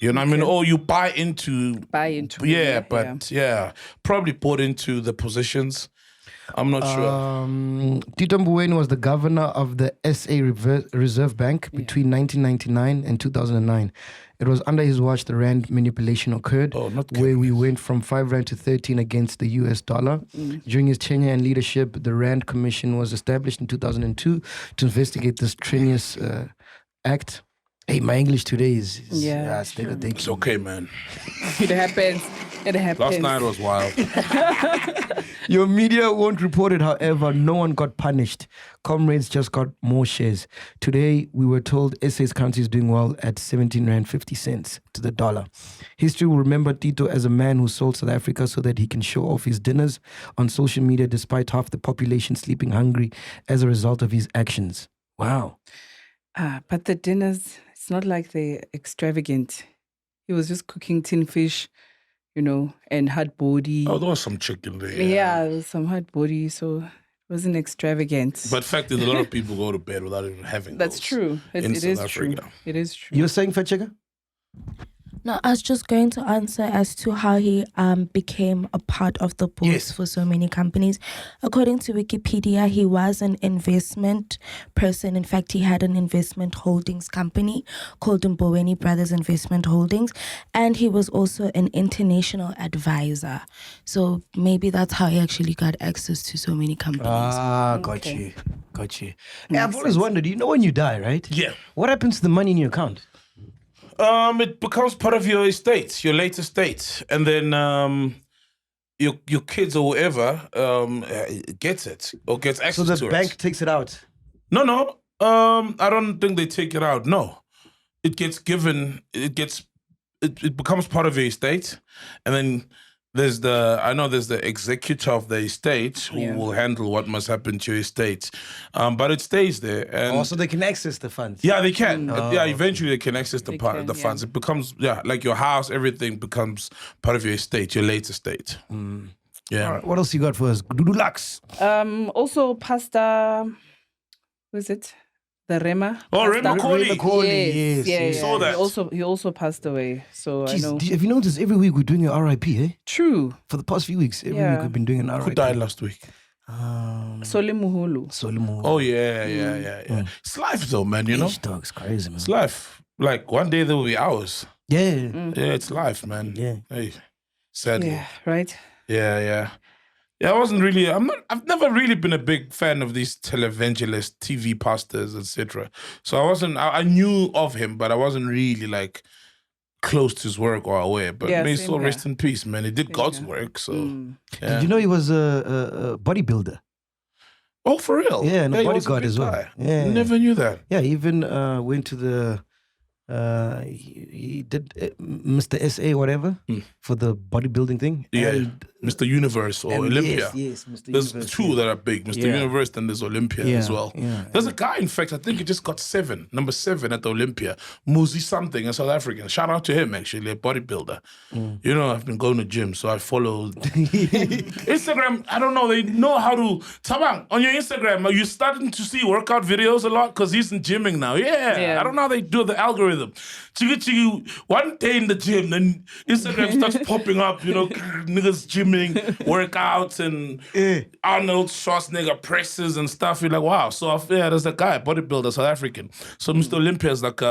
You know what I mean? Or you buy into. Yeah, but probably bought into the positions. I'm not sure. Tito Mboweni was the governor of the SA Reserve Bank between 1999 and 2009. It was under his watch the rand manipulation occurred, where we went from 5 rand to 13 against the US dollar. During his tenure and leadership, the Rand Commission was established in 2002 to investigate this strenuous act. Hey, my English today is It's okay, man. It happens. Last night was wild. Your media won't report it, however, no one got punished. Comrades just got more shares. Today, we were told SA's currency is doing well at 17 rand 50 cents to the dollar. History will remember Tito as a man who sold South Africa so that he can show off his dinners on social media despite half the population sleeping hungry as a result of his actions. Wow. But the dinners, it's not like they're extravagant. He was just cooking tin fish, and hard body. Oh, there was some chicken there. Yeah, there was some hard body, so it wasn't extravagant. But fact is, a lot of people go to bed without even having That's those true. It in is South true. Africa. It is true. You were saying, Fetchega? No, I was just going to answer as to how he became a part of the boards for so many companies. According to Wikipedia, he was an investment person. In fact, he had an investment holdings company called Mboweni Brothers Investment Holdings, and he was also an international advisor. So maybe that's how he actually got access to so many companies. Got you. Hey, I've always wondered, when you die, right? Yeah. What happens to the money in your account? It becomes part of your estate, your late estate, and then your kids or whoever gets it or gets access to it. So the bank takes it out? No. I don't think they take it out. No, it gets given. It becomes part of your estate, and then there's the executor of the estate who will handle what must happen to your estate, but it stays there. And Also, they can access the funds. yeah, they can. Eventually they can access the funds. It becomes like your house. Everything becomes part of your estate, your late estate. Yeah. All right, what else you got for us? Dudulax. Also, Pastor, who is it? The Rema. Oh, Rema Kohli. Yes. Saw that. He also passed away. So I Jeez, know. have you noticed every week we're doing an RIP, eh? True. For the past few weeks, every week we've been doing an RIP. Who died last week? Solimuhulu. Solimu. Oh yeah. It's life though, man. Dog's crazy, man. It's life. Like one day there will be hours. Yeah. Yeah, it's life, man. Yeah. Hey, sadly. Yeah, right. Yeah. I wasn't really. I've never really been a big fan of these televangelists, TV pastors, etc. So I wasn't. I knew of him, but I wasn't really like close to his work or aware. But Yeah, may his same soul here. rest in peace, man. He did God's work. So yeah. Did you know he was a bodybuilder? Oh, for real? Yeah, and a he was bodyguard big as well. guy. Yeah. Never knew that. Yeah, he even went to the. He did Mr. SA whatever for the bodybuilding thing. Yeah, And, Mr. Universe or Olympia. Yes, Mr. There's Universe, two that are big, Mr. Yeah. Universe, and there's Olympia Yeah, as well. yeah, There's a guy, in fact, I think he just got number 7 at the Olympia. Muzi something, a South African. Shout out to him, actually, a bodybuilder. You know, I've been going to gym, so I follow Instagram. I don't know, they know how to. Tabang, on your Instagram, are you starting to see workout videos a lot? Because he's in gymming now. Yeah, I don't know how they do the algorithm. Chigi, one day in the gym, then Instagram starts popping up, you know, niggas gymming, workouts, and Arnold Schwarzenegger presses and stuff. You're like, wow. So there's a guy, bodybuilder, South African. So Mr. Olympia is like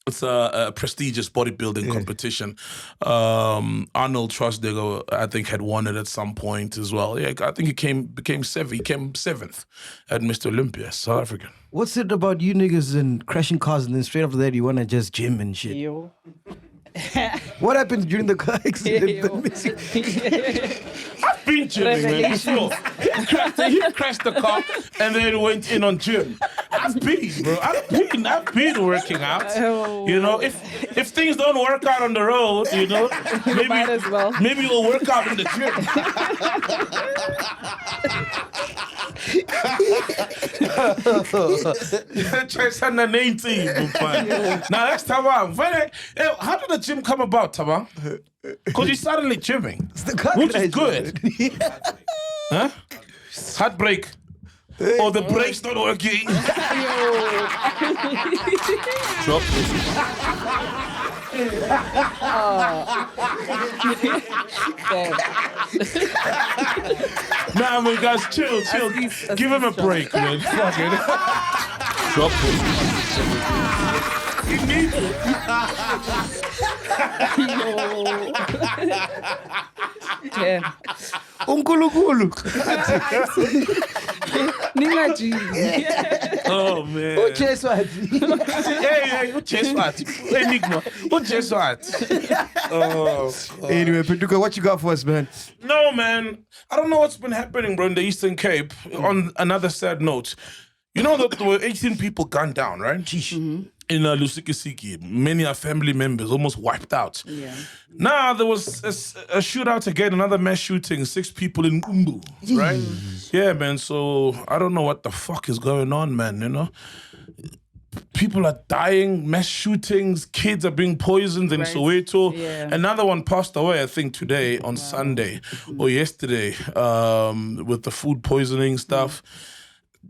it's a prestigious bodybuilding competition. Arnold Schwarzenegger, I think, had won it at some point as well. Yeah, I think he became 7th. He came 7th at Mr. Olympia, South African. What's it about you niggas and crashing cars and then straight after that you want to just gym and shit? Yo. What happened during the car accident? I've been gymming, man, before. He crashed the car and then went in on gym. I've been, bro. I've been working out. You know, if things don't work out on the road, you know, Might as well. maybe you'll work out in the gym. Chesana 19. Now that's Tabang. How did the gym come about, Tabang? Because you suddenly gymming, which is good. Huh? Heartbreak. Or the brakes not working. Drop Nah, man, guys, chill. Give him a break, man. Fuck it. Drop He needs it. Yeah. Unkulunkulu. Oh, man. Hey, Ucheswati. Enigma. Ucheswati. Anyway, Paduka, what you got for us, man? No, man. I don't know what's been happening, bro, in the Eastern Cape. On another sad note, you know that there were 18 people gunned down, right? In Lusikisiki. Many are family members, almost wiped out. Yeah. Now, there was a shootout again, another mass shooting, 6 people in Angu, right? Yeah, man, so I don't know what the fuck is going on, man, you know? People are dying, mass shootings, kids are being poisoned in Soweto. Yeah. Another one passed away, I think, today on Sunday or yesterday with the food poisoning stuff.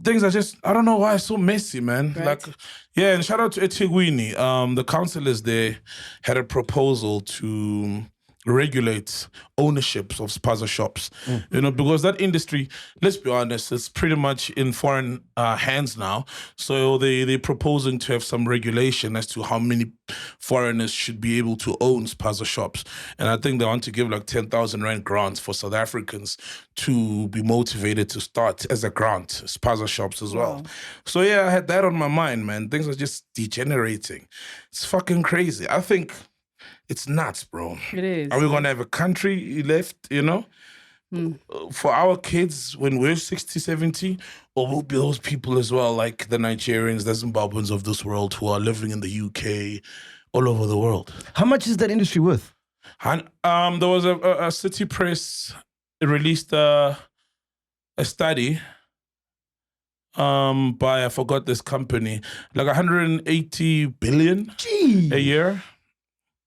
Things are just, I don't know why it's so messy, man. Right. Like, yeah, and shout out to Etegwini. The councillors there had a proposal to regulate ownerships of Spaza shops. You know, because that industry, let's be honest, it's pretty much in foreign hands now. So they're proposing to have some regulation as to how many foreigners should be able to own Spaza shops. And I think they want to give like 10,000 Rand grants for South Africans to be motivated to start as a grant Spaza shops as well. Wow. So yeah, I had that on my mind, man. Things are just degenerating. It's fucking crazy. I think it's nuts, bro. It is. Are we going to have a country left, you know, for our kids when we're 60, 70? Or will be those people as well, like the Nigerians, the Zimbabweans of this world who are living in the UK, all over the world? How much is that industry worth? And, there was a City Press released a study by, I forgot this company, like 180 billion a year.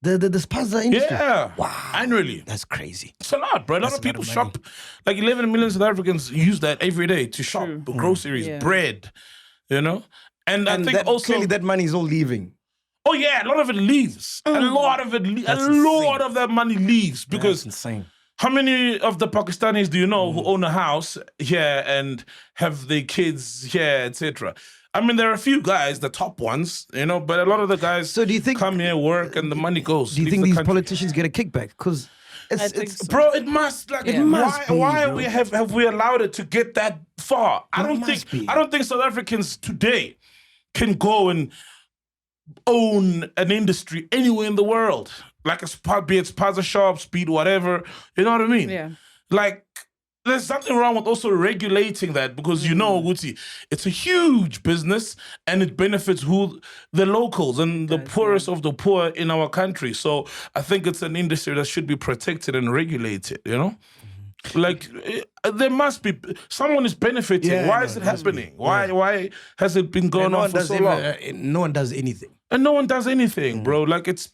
The Spaza industry? Yeah. Wow. Annually. That's crazy. It's a lot, bro. A lot of people money. shop. Like 11 million South Africans use that every day to shop groceries, Yeah. bread, you know? And I think that, also... clearly that money is all leaving. Oh, yeah, a lot of it leaves. A lot of it, lot of that money leaves. Because That's insane. how many of the Pakistanis do you know who own a house here and have their kids here, etc.? I mean, there are a few guys, the top ones, you know, but a lot of the guys So do you think- come here, work, and the money goes. Do you leaves think the these country. politicians get a kickback? Because Bro, it must. Like, It must be, why bro. have we allowed it to get that far? I don't think South Africans today can go and own an industry anywhere in the world. Like be it Spaza shops, be it whatever. You know what I mean? Yeah. Like, there's something wrong with also regulating that because you know, Guti, it's a huge business and it benefits the locals and the poorest of the poor in our country. So I think it's an industry that should be protected and regulated, you know? Like, there must be, someone is benefiting. Yeah, why is it happening? Why has it been going on for so long? No one does anything. And no one does anything, bro. Like, it's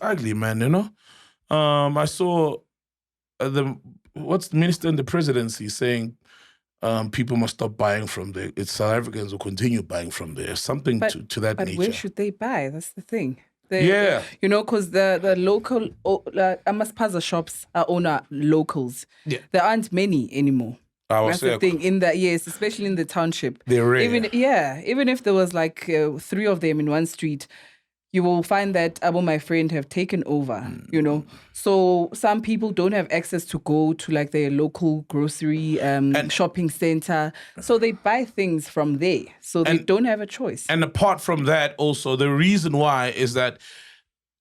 ugly, man, you know? I saw what's the minister in the presidency saying people must stop buying from there. It's South Africans will continue buying from there. Something to that nature. But where should they buy? That's the thing. Yeah. You know, because the local Spaza shops are owner locals. Yeah. There aren't many anymore. That's the thing. Especially in the township. They're rare. Even if there was like 3 of them in one street, you will find that Abu, my friend, have taken over, you know. So some people don't have access to go to like their local grocery shopping center. So they buy things from there. So they don't have a choice. And apart from that, also, the reason why is that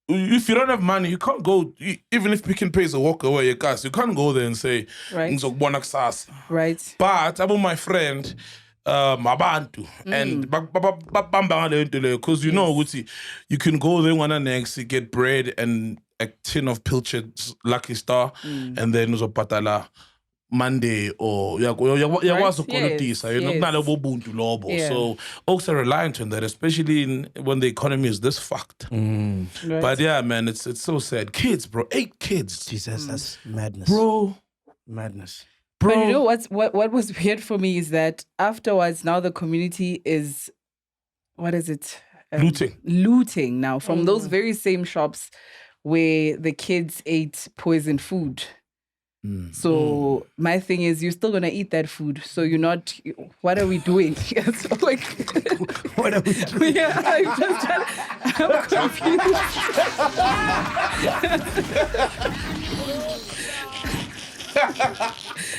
if you don't have money, you can't go, even if Pick n Pay is a walk away, you can't go there and say, right. Right. But Abu, my friend, Mabantu and because you know Guti, you can go there one next, you get bread and a tin of pilchards Lucky Star and then uzopatala Monday or so folks are reliant on that, especially when the economy is this fucked. Right. But yeah, man, it's so sad. Kids, bro, 8 kids. Jesus, that's madness, bro. Madness. Bro. But you know what was weird for me is that afterwards now the community is, what is it? Looting now from those very same shops where the kids ate poisoned food. So my thing is, you're still gonna eat that food. So you're not. What are we doing? So like, what are we doing? Yeah, I'm confused.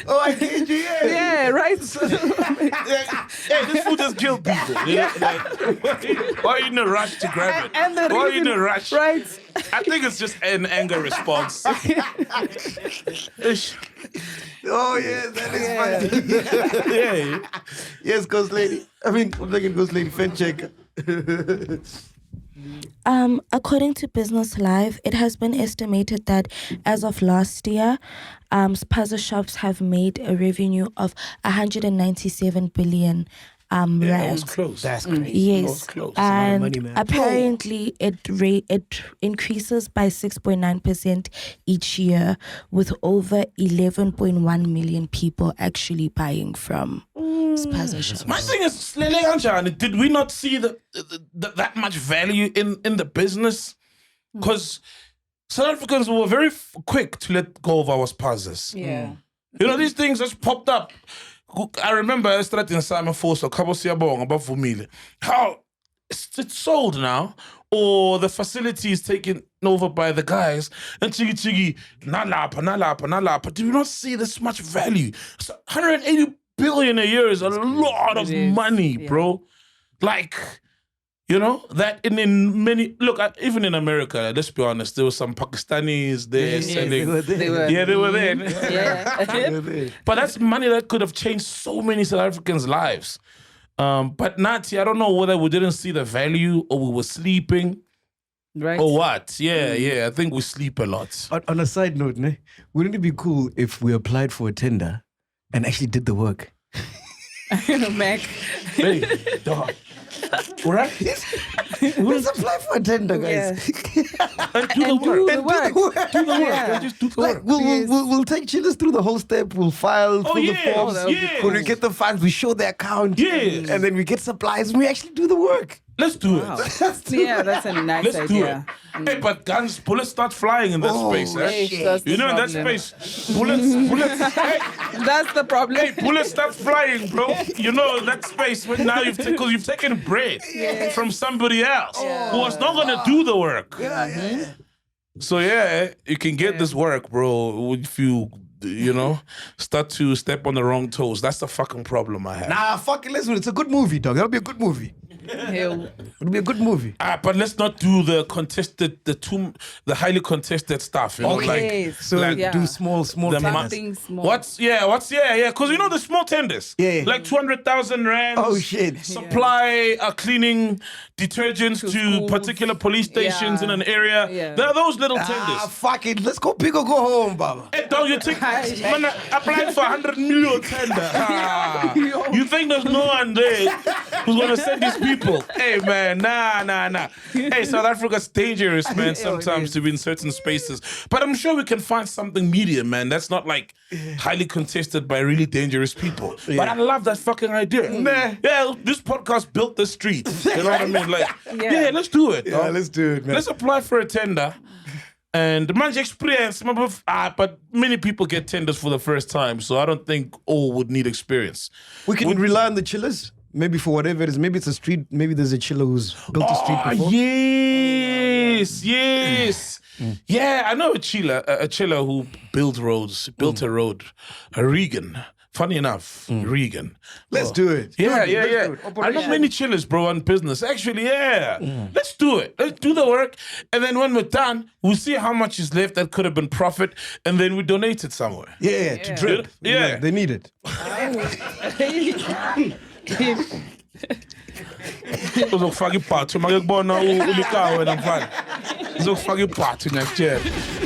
Oh, I get you. Yeah, right. Hey, this food just killed people. Yeah. Like, why are you in a rush to grab it? And why are you in a rush? Right. I think it's just an anger response. Oh, yeah, that is funny. Yeah. Yes, Ghost Lady. I mean, I'm thinking Ghost Lady, fan checker. According to Business Live, it has been estimated that as of last year, Spaza shops have made a revenue of 197 billion rand. That was close. That's crazy. Yes, that was close. And money, man. apparently it increases by 6.9% each year, with over 11.1 million people actually buying from Spaza shops. My thing is, did we not see that much value in the business? Because South Africans were very quick to let go of our Spazas. Yeah. You know, these things just popped up. I remember I started in Simon Force or Cabo Siabong about Vumile. How it's sold now, or the facility is taken over by the guys, and Chigi, nalapa. Do you not see this much value? So 180 billion a year is a lot of money, bro. Like, you know, that in many, look, even in America, let's be honest, there were some Pakistanis there selling. They were there. Yeah. But that's money that could have changed so many South Africans' lives. But Nati, I don't know whether we didn't see the value or we were sleeping. Right. Or what? Yeah. I think we sleep a lot. On a side note, wouldn't it be cool if we applied for a tender and actually did the work? Mac. Hey, dog. Right? Let's apply for a tender, guys. And do the work. Do the work. And just do the work. We'll take chillers through the whole step. We'll file through the forms. Yes. When we get the funds, we show the account. Yes. And then we get supplies and we actually do the work. Let's do it. That's a nice Let's idea. do it. Hey, but bullets start flying in that space. Shit. You know, in that space, bullets. Hey, that's the problem. Hey, bullets start flying, bro. You know, that space, when now you've taken bread from somebody else who was not going to do the work. So yeah, you can get this work, bro, if you start to step on the wrong toes. That's the fucking problem I have. Nah, fuck it, let's do it. It's a good movie, dog. That'll be a good movie. Hell. It'll be a good movie. But let's not do the highly contested stuff. You know, Okay. So do small the tenders. Something small. Because the small tenders. Yeah. Like 200,000 rands. Oh, shit. Supply cleaning detergents to schools. particular police stations in an area. Yeah. There are those little tenders. Fuck it. Let's go big or go home, Baba. Hey, dog, you think man applying for 100 million tender? You think there's no one there who's gonna send these people? Hey man, nah. Hey, South Africa's dangerous, man. Sometimes to be in certain spaces, but I'm sure we can find something medium, man. That's not like highly contested by really dangerous people. But I love that fucking idea. Yeah, this podcast built the street. You know what I mean? Like, yeah, let's do it. Yeah, dog. let's do it, man. Let's apply for a tender. And man's experience, but many people get tenders for the first time, so I don't think all would need experience. We can rely on the chillers. Maybe for whatever it is. Maybe it's a street. Maybe there's a chiller who's built a street before. Yes. Yeah, I know a chiller who built roads, built a road, a Regan. Funny enough, Regan. Let's do it. Yeah. do it. I know many chillers, bro, on business. Actually, let's do it. Let's do the work. And then when we're done, we'll see how much is left that could have been profit. And then we donate it somewhere. Yeah, to drip. Yeah. They need it. Uzokufaka iphathi uma kubona ulikawe wena mfana. Uzokufaka iphathi next year.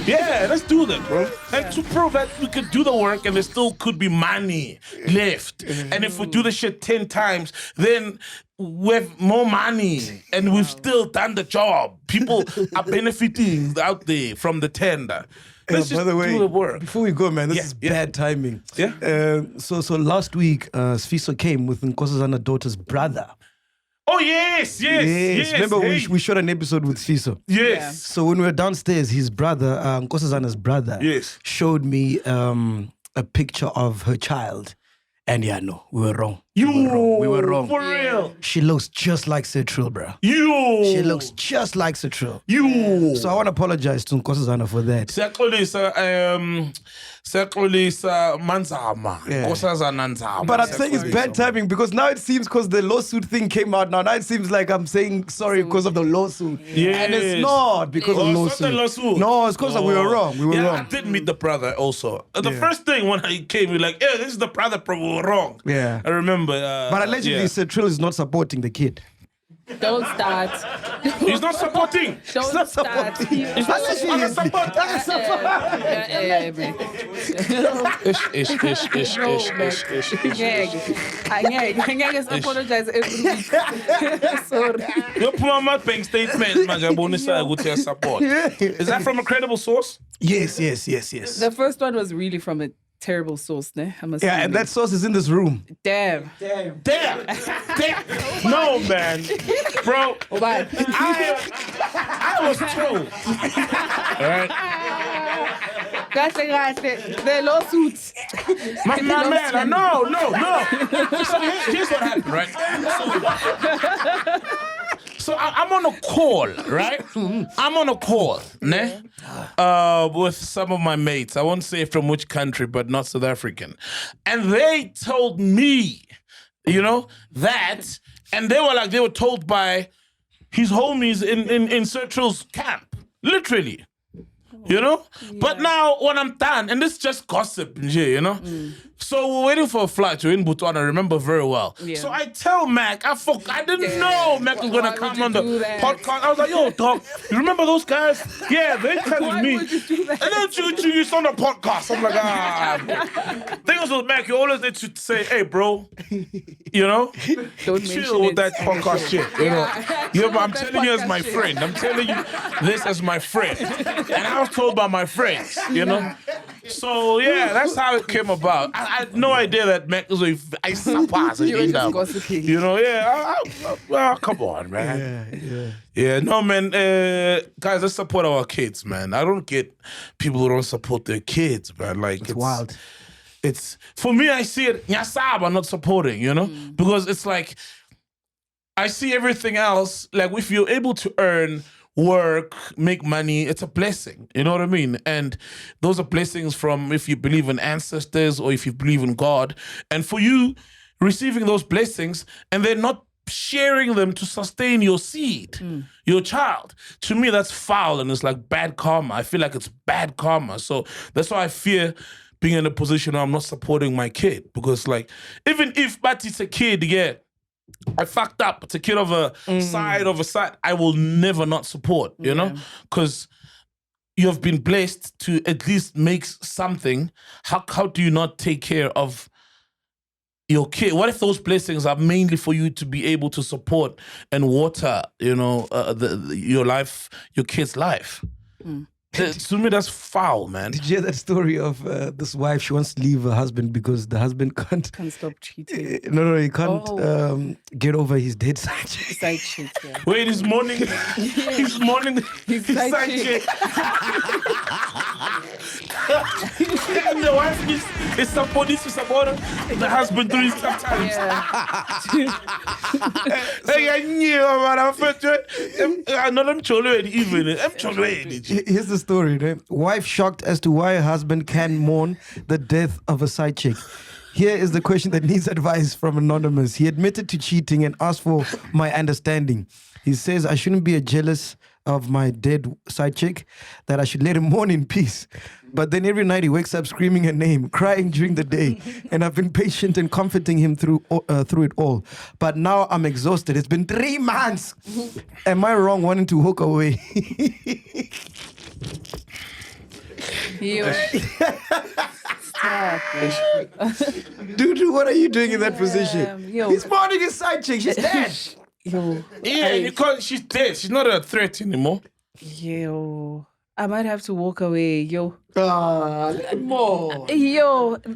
Yeah, let's do that, bro. And to prove that we could do the work and there still could be money left. And if we do the shit 10 times, then we have more money and we've still done the job. People are benefiting out there from the tender. Let's just by the way, do the work. before we go, man, this is bad timing. Yeah. So last week, Sfiso came with Nkosazana daughter's brother. Oh, yes. Remember, we shot an episode with Sfiso. Yes. So when we were downstairs, his brother, Nkosazana's brother, showed me a picture of her child. And yeah, no, we were wrong. We were wrong. For real. She looks just like Cetril, bro. She looks just like Cetril. So I want to apologize to Nkosazana for that. Sekulisa Manzama. Nkosazana Nzama. But I'm saying it's bad timing because now it seems because the lawsuit thing came out now it seems like I'm saying sorry because of the lawsuit. Yes. And it's not because of It's not the lawsuit. No, it's because we were wrong. We were I wrong. did meet the brother also. The first thing when I came, we were like, yeah, this is the brother, bro, we were wrong. Yeah. I remember. But allegedly, Cetril is not supporting the kid. Don't start. He's not supporting. Don't not start. supporting. He's not supporting. Angeke apologize every week. Sorry. You put my mouth bank statement, man. Support. Is that from a credible source? Yes. The first one was really from a terrible source, ne? Yeah, and that source is in this room. Damn. No, man. Bro, What? I was told. All right. The lawsuits. My man, no. So here's what happened, right? So I'm on a call, right? I'm on a call, ne? With some of my mates. I won't say from which country, but not South African. And they told me, that, and they were told by his homies in Cetril's camp, literally. But now when I'm done, and this is just gossip here, So we're waiting for a flight. We're in Botswana, I remember very well. Yeah. So I tell Mac, I didn't know Mac was gonna come on the podcast. I was like, yo, dog, you remember those guys? Yeah, they telling me. Would you do that? And then you on the podcast. I'm like, Thing is with Mac, you always need to say, hey, bro, Don't chill with that podcast shit. I'm telling you as my friend. I'm telling you this as my friend. And I was told by my friends, So yeah, that's how it came about. I had no idea that Mac was I surpassed it. You were just gossiping. Well, come on, man. Yeah, no, man. Guys, let's support our kids, man. I don't get people who don't support their kids, man. Like it's wild. It's for me. I see it. Nyasaba not supporting, because it's like I see everything else. Like if you're able to earn work, make money. It's a blessing. You know what I mean? And those are blessings from if you believe in ancestors or if you believe in God. And for you receiving those blessings and then not sharing them to sustain your seed, your child. To me, that's foul and it's like bad karma. I feel like it's bad karma. So that's why I fear being in a position where I'm not supporting my kid. Because like, even if but it's a kid, yeah, I fucked up. It's a kid of a side, I will never not support, you know? Because you have been blessed to at least make something. How do you not take care of your kid? What if those blessings are mainly for you to be able to support and water, you know, your life, your kid's life? To me, that's foul, man. Did you hear that story of this wife? She wants to leave her husband because the husband can't stop cheating. No, he can't get over his dead side chick. Side chick, yeah. Wait, his morning, his side chick. And the wife is supporting to support the husband during tough times. Hey, I knew, man. I'm cholo even. I'm cholo. Here's the story, right? Wife shocked as to why her husband can mourn the death of a side chick. Here is the question that needs advice from Anonymous. He admitted to cheating and asked for my understanding. He says, I shouldn't be jealous of my dead side chick, that I should let him mourn in peace. But then every night he wakes up screaming her name, crying during the day. And I've been patient and comforting him through it all. But now I'm exhausted. It's been 3 months. Am I wrong wanting to hook away? Dude, what are you doing in that position? He's mourning his side chick. She's dead. She's dead. She's not a threat anymore. I might have to walk away, more. The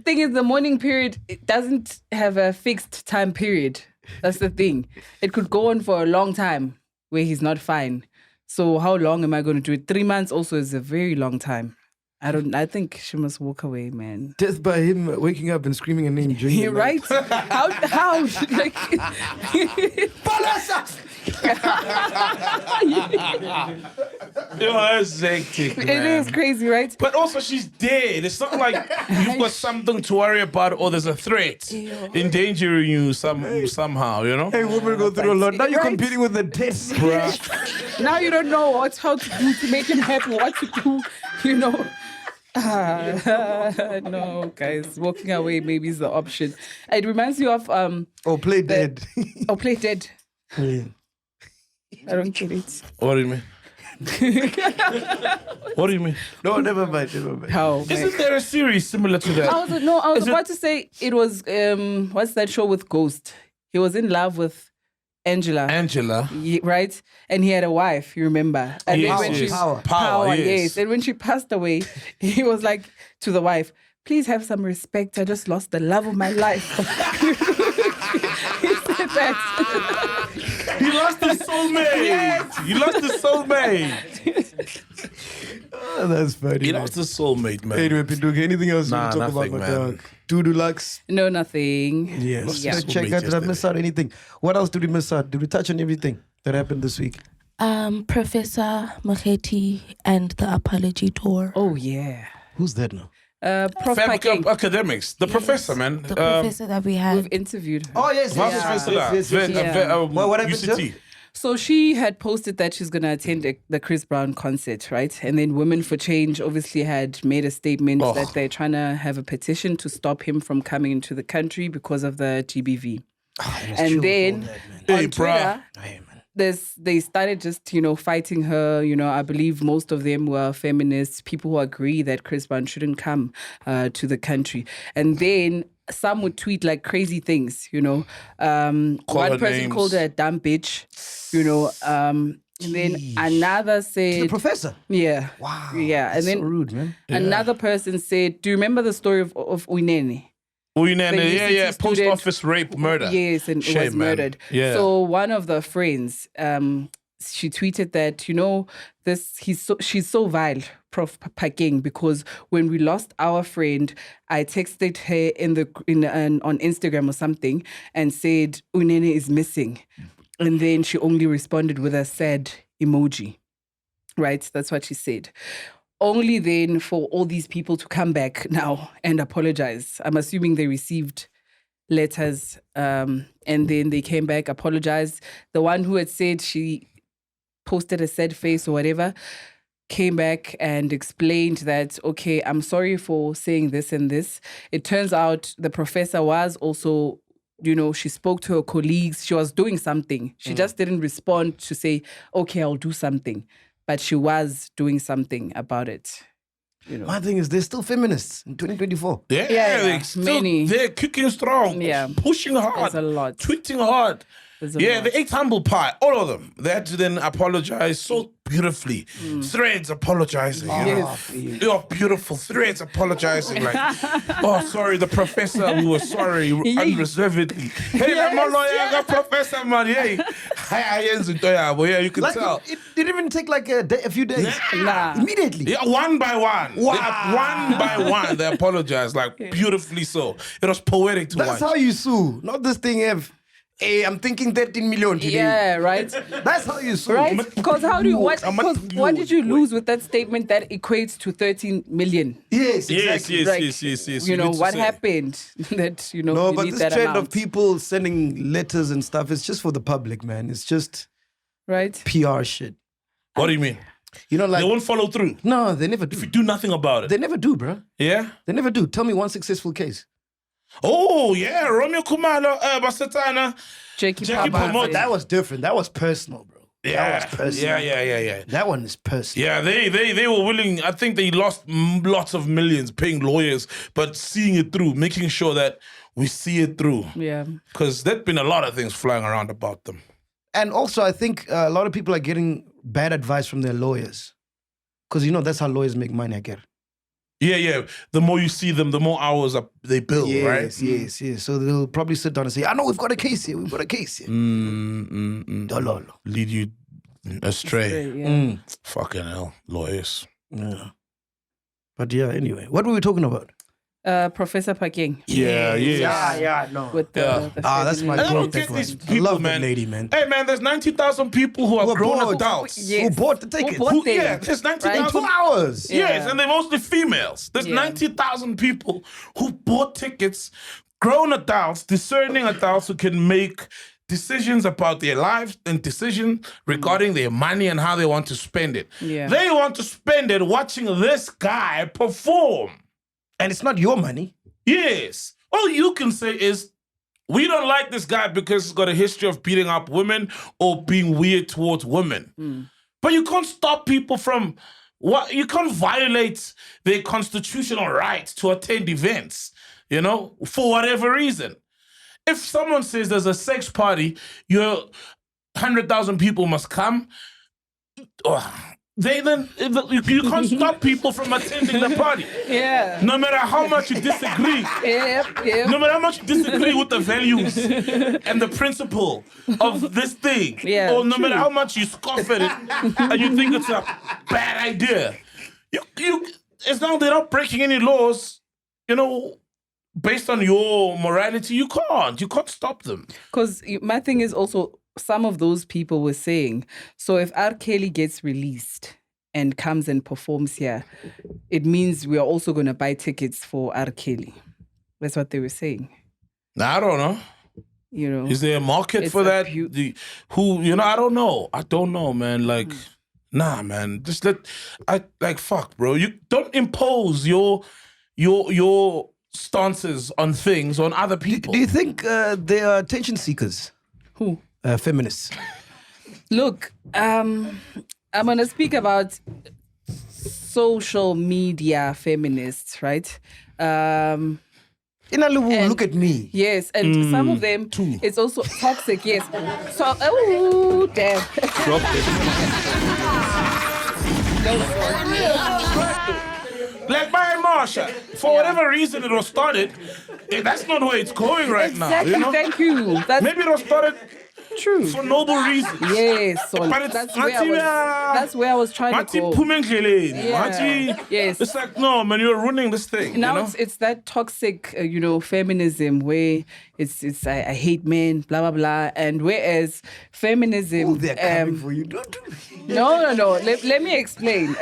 thing is, the mourning period, it doesn't have a fixed time period. That's the thing. It could go on for a long time where he's not fine. So how long am I going to do it? 3 months also is a very long time. I think she must walk away, man. Just by him waking up and screaming her name during the night. Right? How? Like, that's hectic, man. It is crazy, right? But also, she's dead. It's not like you've got something to worry about or there's a threat endangering you somehow, you know? Hey, women go through a lot. Now you're competing with the dead, bro. Now you don't know how to do to make him happy, what to do, you know? No, guys, walking away maybe is the option. It reminds you of play dead. Play dead. Yeah. I don't get it. What do you mean? What do you mean? No, never mind. How? Isn't there a series similar to that? I was about to say it was what's that show with Ghost? He was in love with Angela, right? And he had a wife, you remember? And yes, then when Power, yes. And when she passed away, he was like to the wife, please have some respect. I just lost the love of my life. He said that. He lost his soulmate. Yes. He lost his soulmate. Oh, that's funny. He lost his soulmate, man. Anyway, Pinduka, anything else you want to talk nothing, about, my man. dog? Doodoo Lux? No, nothing. Yes. Yeah. Check out. Did I miss out anything? What else did we miss out? Did we touch on everything that happened this week? Professor Mokheti and the apology tour. Oh, yeah. Who's that now? Prof. Phakeng. Academics. The professor, man. The professor that we had. We've interviewed her. Oh, yes. What happened to? So she had posted that she's going to attend the Chris Brown concert, right? And then Women for Change obviously had made a statement that they're trying to have a petition to stop him from coming into the country because of the GBV. And then on Twitter, they started just, fighting her. I believe most of them were feminists, people who agree that Chris Brown shouldn't come to the country. And then some would tweet like crazy things, one person names. called her a dumb bitch, and then another said... The professor? Yeah. Wow. Yeah. And then so rude, man. Another person said, do you remember the story of Unene? Yeah. Post office rape, murder. Yes, and it was murdered. Yeah. So one of the friends, she tweeted that, she's so vile, Prof. Phakeng, because when we lost our friend, I texted her on Instagram or something and said, Unene is missing. And then she only responded with a sad emoji. right? That's what she said. Only then for all these people to come back now and apologize. I'm assuming they received letters and then they came back, apologized. The one who had said she posted a sad face or whatever came back and explained that, okay, I'm sorry for saying this and this. It turns out the professor was also, she spoke to her colleagues. She was doing something. She just didn't respond to say, okay, I'll do something. But she was doing something about it. My thing is, they're still feminists in 2024. Yeah. Many. They're kicking strong. Yeah. Pushing hard. There's a lot. Tweeting hard. lot. They ate humble pie. All of them. They had to then apologize so beautifully. Threads apologizing. You're beautiful. Threads apologizing. Like, oh, sorry, the professor, we were sorry unreservedly. Hey, I'm a lawyer, I got professor, man. Hey, yeah, you can tell. It didn't even take like a few days. Nah. Immediately. Yeah, one by one. Wow. One by one, they apologized, like beautifully so. It was poetic to watch. That's how you sue. Not this thing of, hey, I'm thinking 13 million today. Yeah, right. That's how you sue. Right? Because how do you what did you Wait. lose with that statement that equates to 13 million? Yes, exactly. Yes. You know need to what say. happened that No, you but need this that trend amount, of people sending letters and stuff is just for the public, man. It's just right? PR shit. What do you mean? Like They won't follow through. no, they never If you do. do nothing about it. They never do, bro. Yeah? They never do. Tell me one successful case. Oh, yeah. Romeo Kumalo, Basatana. Jackie Jackie Palmer. Palmer. That was different. That was personal, bro. Yeah. That was personal. Yeah. That one is personal. Yeah, they were willing. I think they lost lots of millions paying lawyers, but seeing it through, making sure that we see it through. Yeah. Because there's been a lot of things flying around about them. And also, I think a lot of people are getting bad advice from their lawyers. Because, that's how lawyers make money, I get. Yeah. The more you see them, the more hours they bill, right? Yes. So they'll probably sit down and say, I know we've got a case here. Dololo. Lead you astray. Yeah. Fucking hell, lawyers. Yeah. But yeah, anyway. What were we talking about? Professor Phakeng. Yeah, no. With the that's my I don't girl. get these I people, love man. that lady, man. Hey, man, there's 90,000 people who are grown bought- adults. Yes. Who bought the tickets? bought them? Yeah, there's 90,000. 2 hours. Yeah. Yes, and they're mostly females. There's Yeah. 90,000 people who bought tickets, grown adults, discerning adults who can make decisions about their lives and decisions regarding their money and how they want to spend it. Yeah. They want to spend it watching this guy perform. And it's not your money. Yes. All you can say is, we don't like this guy because he's got a history of beating up women or being weird towards women. But you can't stop people from you can't violate their constitutional right to attend events, for whatever reason. If someone says there's a sex party, 100,000 people must come, you can't stop people from attending the party. Yeah. No matter how much you disagree. Yep. No matter how much you disagree with the values and the principle of this thing, Yeah, or no true. matter how much you scoff at it and you think it's a bad idea, as long as they're not breaking any laws, based on your morality, you can't stop them. Because my thing is also, some of those people were saying, so if R. Kelly gets released and comes and performs here, it means we are also going to buy tickets for R. Kelly. That's what they were saying. I don't know. Is there a market It's for a that? I don't know. I don't know, man. Like, nah, man. Just fuck, bro. You don't impose your stances on things on other people. Do you think they are attention seekers? Who? Feminists. Look, I'm going to speak about social media feminists, right? Inalubu, look at me. Yes, and some of them, it's also toxic, yes. So, oh, damn. Like by Marsha, for whatever reason it was started, that's not where it's going right Exactly, now. thank you. Maybe it was started True. For noble reasons. Yes, so But it's that's where I was trying to go. Yes. It's like, no, man, you're ruining this thing. Now you know? it's that toxic, feminism where it's I hate men, blah blah blah, and whereas feminism, They're coming for you. no. Let me explain.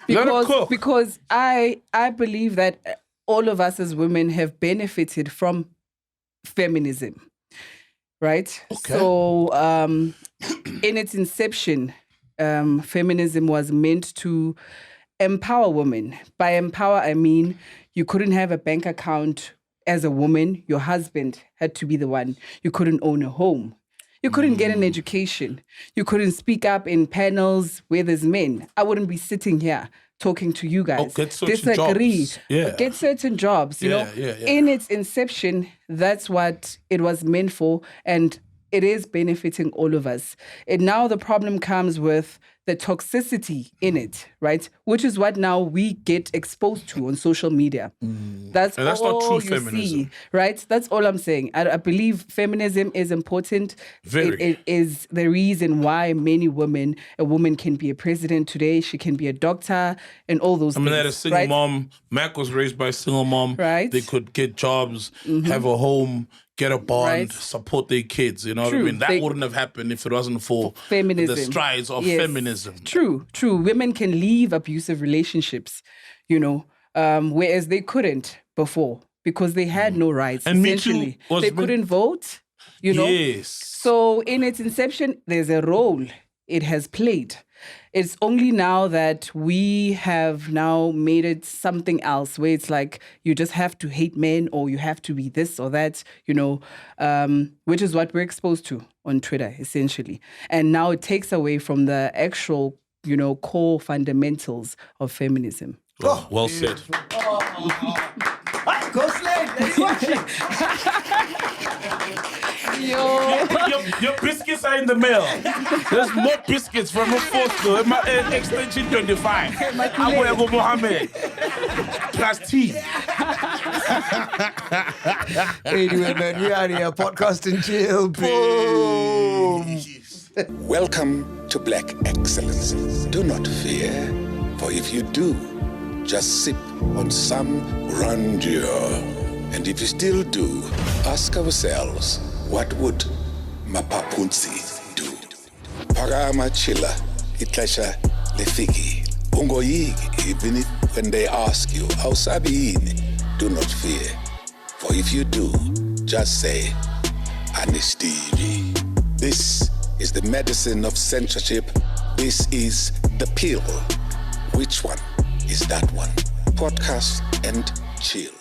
Because I believe that all of us as women have benefited from feminism, right? Okay. So in its inception, feminism was meant to empower women. By empower, I mean you couldn't have a bank account as a woman. Your husband had to be the one. You couldn't own a home. You couldn't get an education. You couldn't speak up in panels where there's men. I wouldn't be sitting here talking to you guys. Get certain Disagree. jobs. Yeah. Get certain jobs, you know. Yeah. In its inception, that's what it was meant for. And it is benefiting all of us. And now the problem comes with the toxicity in it, right? Which is what now we get exposed to on social media. That's not all true you feminism. see, right? That's all I'm saying. I believe feminism is important. Very. It is the reason why a woman can be a president today. She can be a doctor and all those things. I had a single right? mom. Mac was raised by a single mom. Right. They could get jobs, have a home, get a bond, Right. support their kids. You know what I True. mean? That wouldn't have happened if it wasn't for feminism. the strides of Yes. feminism. True. Women can leave abusive relationships, whereas they couldn't before because they had no rights. And Me Too essentially, was they meant- couldn't vote. Yes. So in its inception, there's a role it has played. It's only now that we have now made it something else where it's like you just have to hate men or you have to be this or that, which is what we're exposed to on Twitter, essentially. And now it takes away from the actual, core fundamentals of feminism. Well said. Go Slade. Are you watching? Your biscuits are in the mail. There's more biscuits from the fourth though. Extension 25. Abu Mohammed. Plus tea. Anyway, man, we are here. Podcast and chill. Boom. Welcome to Black Excellence. Do not fear, for if you do, just sip on some grandeur. And if you still do, ask ourselves, what would Mapapunzi do? Parama chila, itlasha lefiki. Ungoyiki, even when they ask you, how sabi ini? Do not fear, for if you do, just say, Anistiri. This is the medicine of censorship. This is the pill. Which one is that one? Podcast and chill.